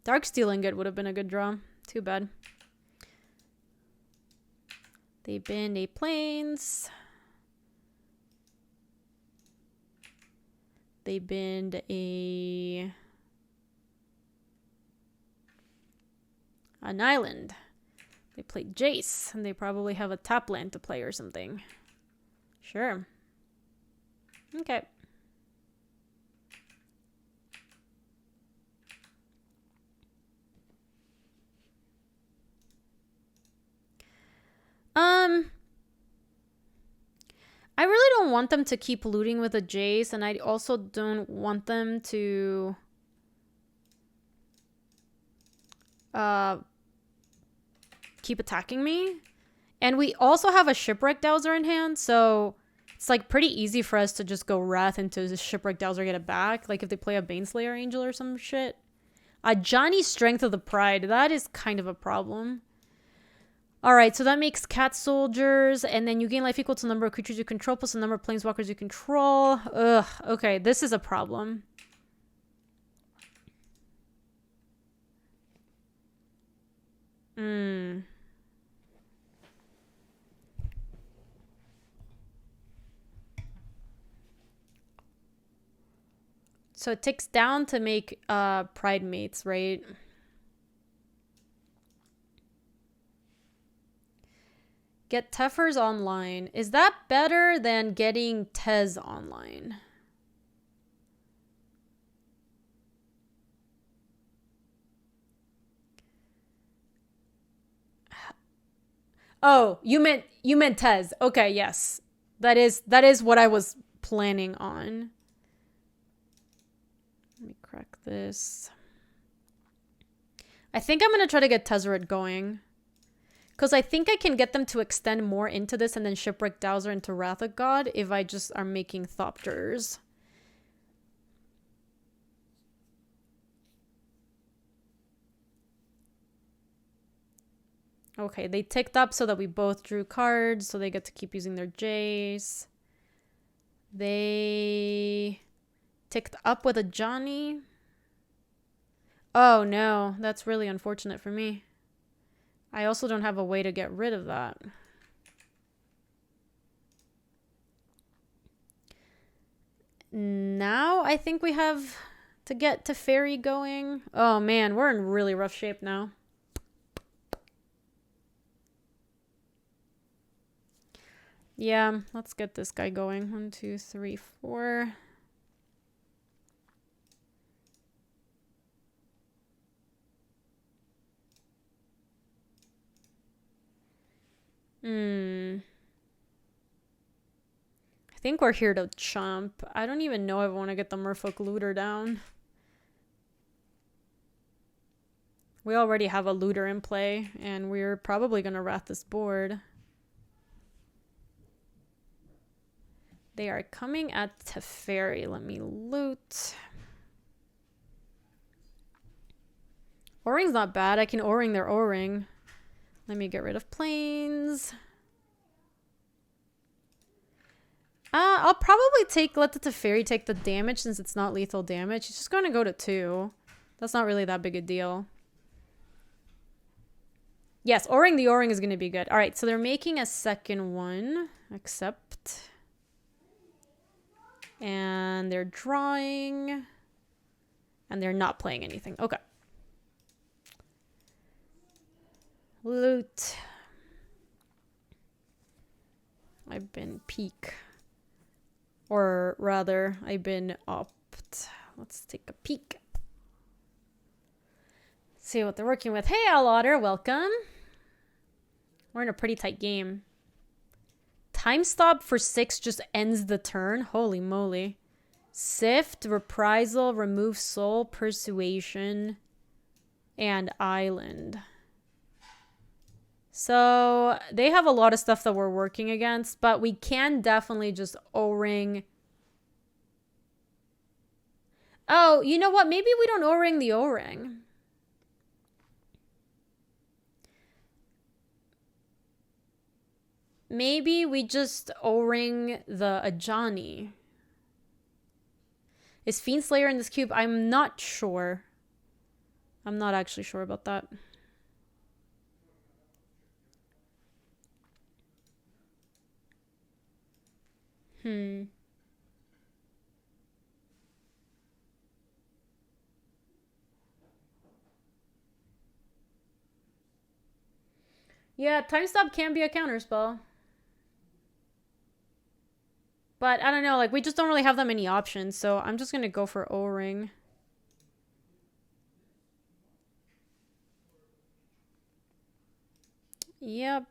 Dark Steel Ingot would have been a good draw. Too bad. They banned a Plains. They banned an island. They played Jace, and they probably have a tap land to play or something. Sure. Okay. I really don't want them to keep looting with a Jace, and I also don't want them to keep attacking me. And we also have a Shipwreck Dowser in hand, so it's like pretty easy for us to just go Wrath into the Shipwreck Dowser, get it back. Like if they play a Baneslayer Angel or some shit. Johnny Strength of the Pride, that is kind of a problem. Alright, so that makes Cat Soldiers, and then you gain life equal to the number of creatures you control plus the number of Planeswalkers you control. Ugh, okay, this is a problem. So it ticks down to make Pride Mates, right? Get Teffers online. Is that better than getting Tez online? Oh, you meant Tez. Okay, yes. That is what I was planning on. Let me crack this. I think I'm going to try to get Tezzeret going. Because I think I can get them to extend more into this and then Shipwreck Dowser into Wrath of God if I just are making Thopters. Okay, they ticked up so that we both drew cards, so they get to keep using their Jace. They ticked up with a Johnny. Oh no, that's really unfortunate for me. I also don't have a way to get rid of that. Now I think we have to get Teferi going. Oh man, we're in really rough shape now. Yeah, let's get this guy going. 1, 2, 3, 4. I think we're here to chump. I don't even know if I want to get the Merfolk Looter down. We already have a looter in play, and we're probably going to wrath this board. They are coming at Teferi. Let me loot. O-Ring's not bad. I can O-Ring their O-Ring. Let me get rid of planes. I'll probably let the Teferi take the damage since it's not lethal damage. He's just going to go to 2. That's not really that big a deal. Yes, O-Ring the O-Ring is going to be good. All right, so they're making a second one. Accept. And they're drawing. And they're not playing anything. Okay. Loot. I've been peak. Or rather, I've been opt. Let's take a peek. See what they're working with. Hey, Otter, welcome. We're in a pretty tight game. Time stop for 6 just ends the turn. Holy moly. Sift, reprisal, remove soul, persuasion, and island. So they have a lot of stuff that we're working against, but we can definitely just O-Ring. Oh, you know what? Maybe we don't O-Ring the O-Ring. Maybe we just O-Ring the Ajani. Is Fiend Slayer in this cube? I'm not sure. I'm not actually sure about that. Yeah, time stop can be a counterspell. But I don't know, like we just don't really have that many options, so I'm just gonna go for O-Ring. Yep.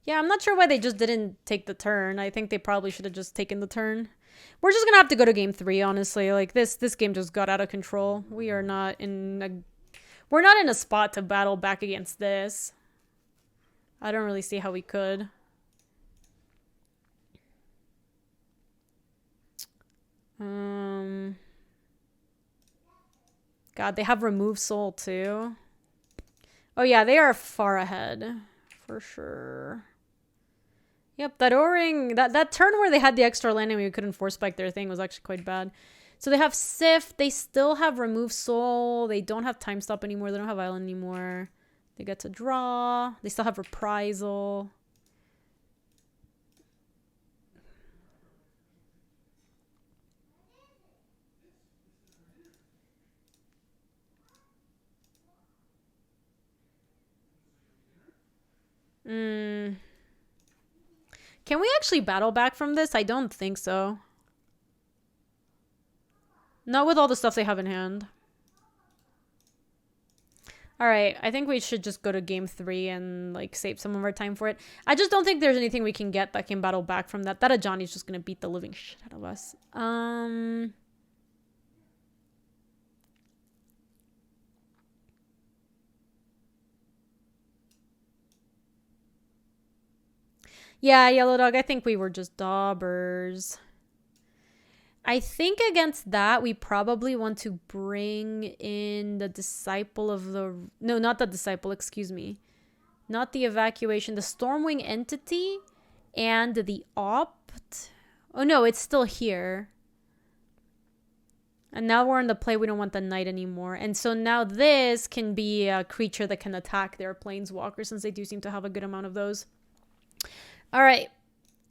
Yeah, I'm not sure why they just didn't take the turn. I think they probably should have just taken the turn. We're just gonna have to go to game 3, honestly. Like this game just got out of control. We're not in a spot to battle back against this. I don't really see how we could. God, they have remove soul too. Oh yeah, they are far ahead for sure. Yep, that O-Ring, that turn where they had the extra land and we couldn't force spike their thing was actually quite bad. So they have Sift, they still have remove soul, they don't have time stop anymore, they don't have island anymore. They get to draw, they still have reprisal. Can we actually battle back from this? I don't think so. Not with all the stuff they have in hand. Alright, I think we should just go to game 3 and like save some of our time for it. I just don't think there's anything we can get that can battle back from that. That Ajani's just gonna beat the living shit out of us. Yeah, Yellow Dog, I think we were just daubers. I think against that, we probably want to bring in the Disciple of the... No, not the Disciple, excuse me. Not the Evacuation. The Stormwing Entity and the Opt. Oh, no, it's still here. And now we're in the play. We don't want the Knight anymore. And so now this can be a creature that can attack their Planeswalker since they do seem to have a good amount of those. All right,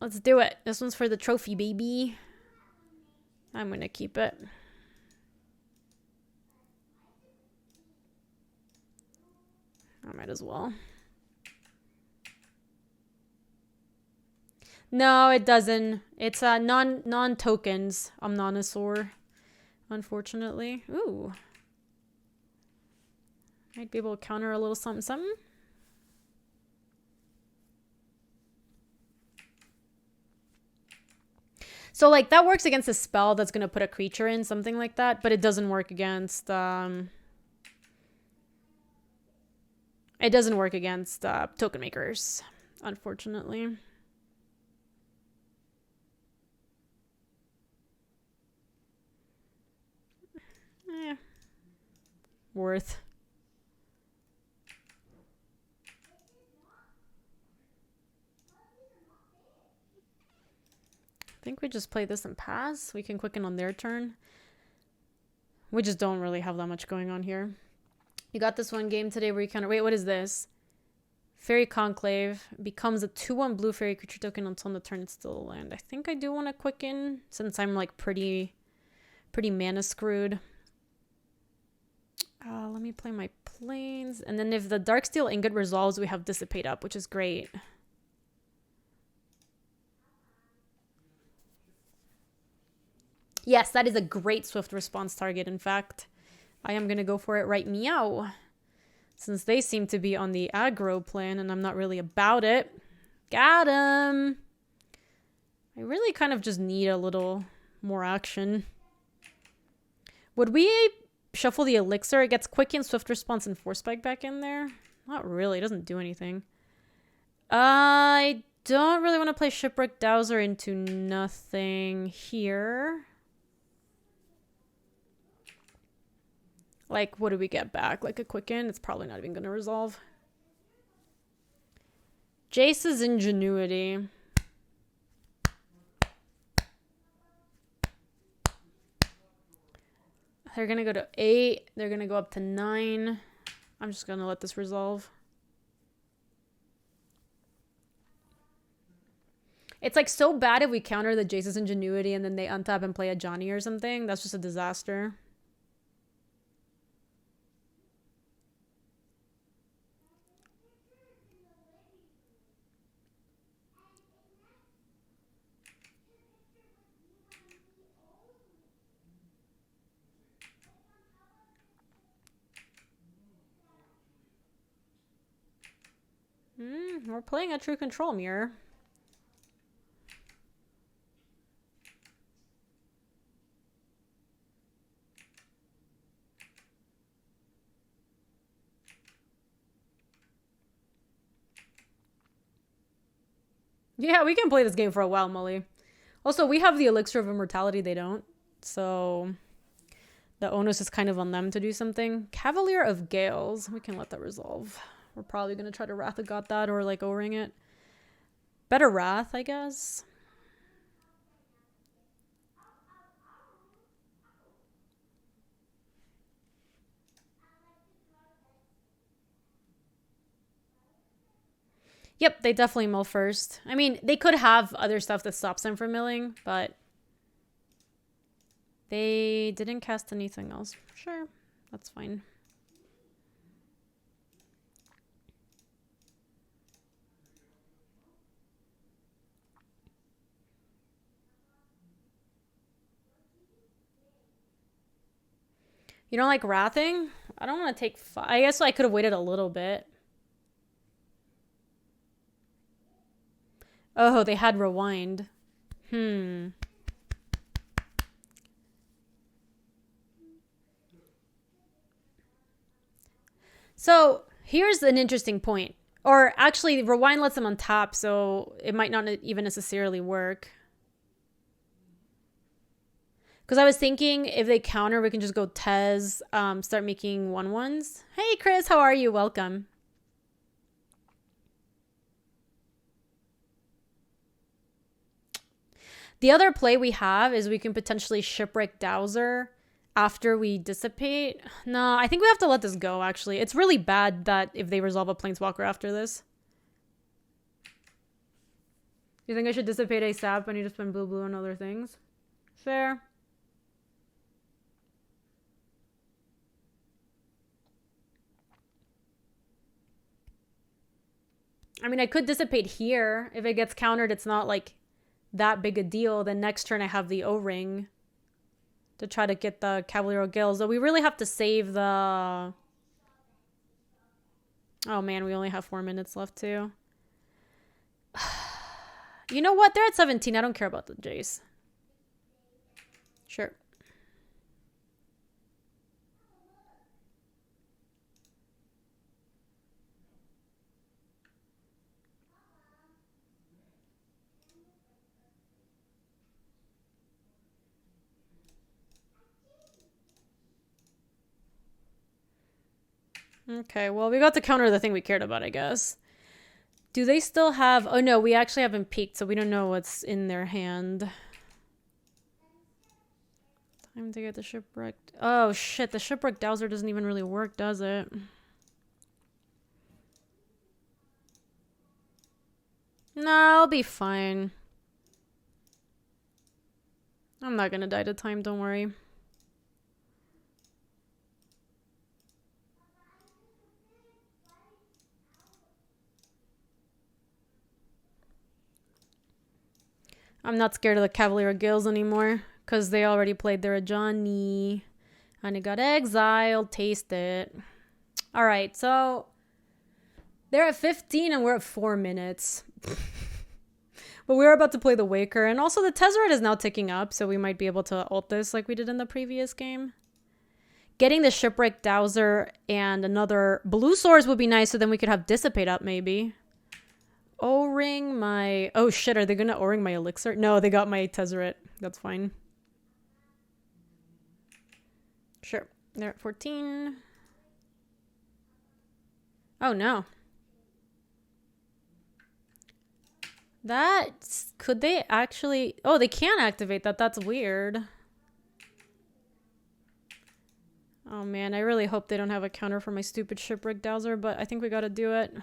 let's do it. This one's for the trophy, baby. I'm going to keep it. I might as well. No, it doesn't. It's non-tokens Omnonosaur, unfortunately. Ooh. Might be able to counter a little something something. So like that works against a spell that's going to put a creature in, something like that, but it doesn't work against token makers, unfortunately. Worth. I think we just play this and pass. We can quicken on their turn. We just don't really have that much going on here. You got this one game today where you kind of... Wait, what is this? Fairy Conclave becomes a 2/1 blue fairy creature token until the turn it's still land. I think I do want to quicken since I'm like pretty mana screwed. Let me play my planes. And then if the Darksteel Ingot resolves, we have Dissipate up, which is great. Yes, that is a great swift response target, in fact. I am going to go for it right meow. Since they seem to be on the aggro plan and I'm not really about it. Got him! I really kind of just need a little more action. Would we shuffle the Elixir? It gets Quicken, Swift Response, and Force Spike back in there? Not really. It doesn't do anything. I don't really want to play Shipwreck Dowser into nothing here. Like, what do we get back? Like a Quicken? It's probably not even going to resolve. Jace's Ingenuity. They're going to go to 8. They're going to go up to 9. I'm just going to let this resolve. It's like so bad if we counter the Jace's Ingenuity and then they untap and play a Johnny or something. That's just a disaster. We're playing a True Control Mirror. Yeah, we can play this game for a while, Molly. Also, we have the Elixir of Immortality. They don't. So the onus is kind of on them to do something. Cavalier of Gales. We can let that resolve. We're probably going to try to Wrath of God that or like O-ring it. Better Wrath, I guess. Yep, they definitely mill first. I mean, they could have other stuff that stops them from milling, but they didn't cast anything else. Sure, that's fine. You don't like wrathing? I don't want to take 5. I guess I could have waited a little bit. Oh, they had rewind. So here's an interesting point. Or actually, rewind lets them on top, so it might not even necessarily work. Because I was thinking if they counter, we can just go Tez, start making 1/1s. Hey, Chris, how are you? Welcome. The other play we have is we can potentially Shipwreck Dowser after we dissipate. No, I think we have to let this go, actually. It's really bad that if they resolve a Planeswalker after this. You think I should dissipate ASAP? I need to spend blue on other things. Fair. I mean, I could dissipate here. If it gets countered, it's not like that big a deal. Then next turn I have the O-ring to try to get the Cavalier Gills. Though we really have to save the... Oh man, we only have 4 minutes left too. You know what? They're at 17. I don't care about the Jace. Sure. Okay, well, we got to counter the thing we cared about, I guess. Do they still have... Oh, no, we actually haven't peeked, so we don't know what's in their hand. Time to get the shipwrecked... Oh, shit, the shipwrecked dowser doesn't even really work, does it? No, I'll be fine. I'm not gonna die to time, don't worry. I'm not scared of the Cavalier Gills anymore, because they already played their Ajani. And it got exiled. Taste it. Alright, so... They're at 15 and we're at 4 minutes. But we're about to play the Waker. And also the Tezzeret is now ticking up, so we might be able to ult this like we did in the previous game. Getting the Shipwreck Dowser and another blue swords would be nice, so then we could have Dissipate up maybe. O-ring my... Oh shit, are they gonna O-ring my elixir? No, they got my Tezzeret. That's fine. Sure. They're at 14. Oh no. That's... Could they actually... Oh, they can't activate that. That's weird. Oh man, I really hope they don't have a counter for my stupid Shipwreck Dowser, but I think we gotta do it.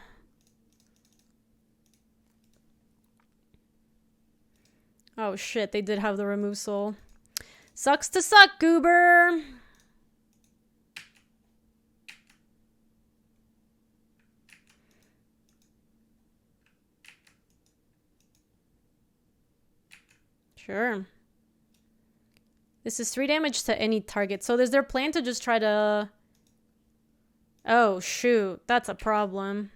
Oh shit, they did have the remove soul. Sucks to suck, goober! Sure. This is 3 damage to any target. So is their plan to just try to... Oh shoot, that's a problem.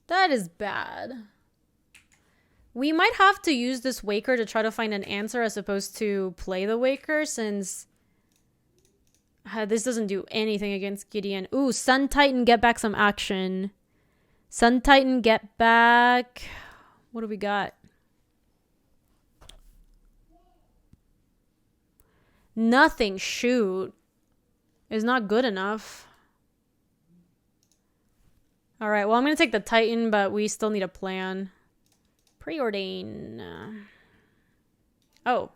That is bad. We might have to use this Waker to try to find an answer as opposed to play the Waker, since this doesn't do anything against Gideon. Ooh, Sun Titan, get back some action. Sun Titan, get back. What do we got? Nothing, shoot. Is not good enough. Alright, well, I'm going to take the Titan, but we still need a plan. Preordain. Oh.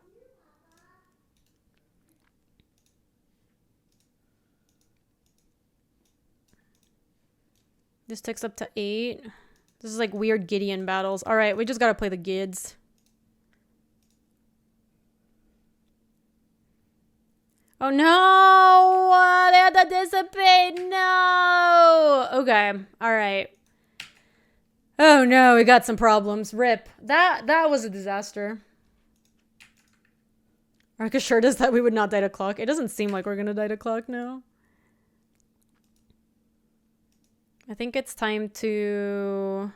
This takes up to 8. This is like weird Gideon battles. Alright, we just got to play the Gids. Oh no! They had to dissipate! No! Okay, alright. Oh no, we got some problems. Rip. That was a disaster. Ark assured us that we would not die to clock. It doesn't seem like we're gonna die to clock now. I think it's time to...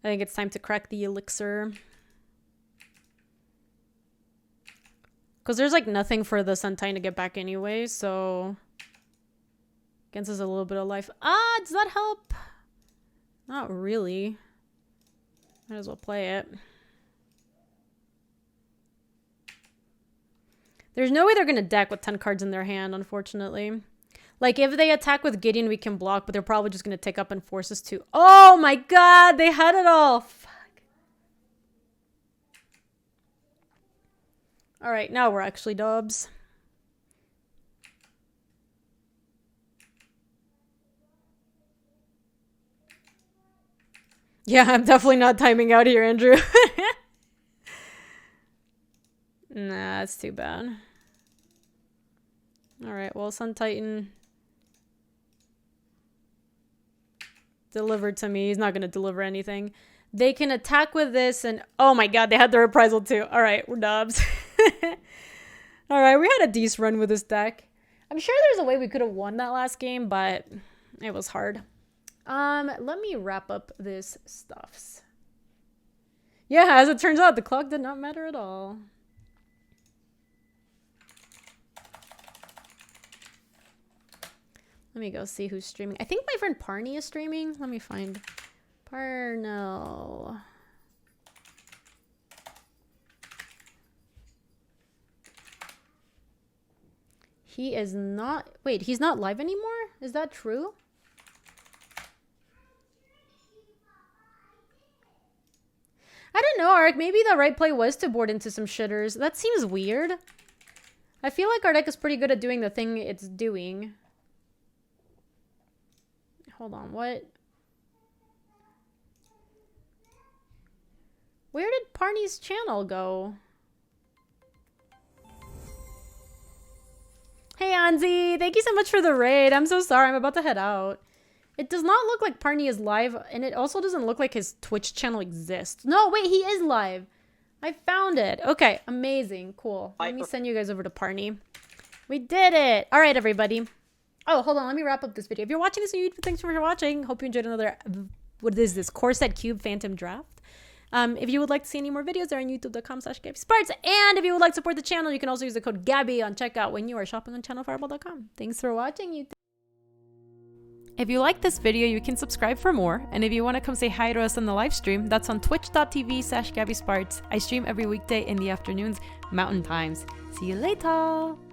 I think it's time to crack the elixir. Because there's like nothing for the Sun Titan to get back anyway, so... Against us a little bit of life. Ah, does that help? Not really. Might as well play it. There's no way they're going to deck with 10 cards in their hand, unfortunately. Like, if they attack with Gideon, we can block, but they're probably just going to take up and force us to... Oh my god, they had it all! Fuck. All right, now we're actually dubs. Yeah, I'm definitely not timing out here, Andrew. Nah, that's too bad. Alright, well, Sun Titan delivered to me. He's not going to deliver anything. They can attack with this and... Oh my god, they had the reprisal too. Alright, we're dubs. Alright, we had a decent run with this deck. I'm sure there's a way we could have won that last game, but it was hard. Let me wrap up this stuffs. Yeah, as it turns out, the clock did not matter at all. Let me go see who's streaming. I think my friend Parney is streaming. Let me find Parno. He is not... Wait, he's not live anymore? Is that true? I don't know, Ark. Maybe the right play was to board into some shitters. That seems weird. I feel like our deck is pretty good at doing the thing it's doing. Hold on, what? Where did Parney's channel go? Hey, Anzi! Thank you so much for the raid. I'm so sorry. I'm about to head out. It does not look like Parney is live, and it also doesn't look like his Twitch channel exists. No, wait, he is live. I found it. Okay, amazing. Cool. Let me send you guys over to Parney. We did it! All right, everybody. Oh, hold on. Let me wrap up this video. If you're watching this on YouTube, thanks for watching. Hope you enjoyed another... What is this? Core Set Cube Phantom Draft. If you would like to see any more videos, they're on youtube.com/GabySpartz. And if you would like to support the channel, you can also use the code Gaby on checkout when you are shopping on channelfireball.com. Thanks for watching, YouTube. If you like this video, you can subscribe for more. And if you want to come say hi to us on the live stream, that's on twitch.tv/GabySpartz. I stream every weekday in the afternoons, Mountain Times. See you later!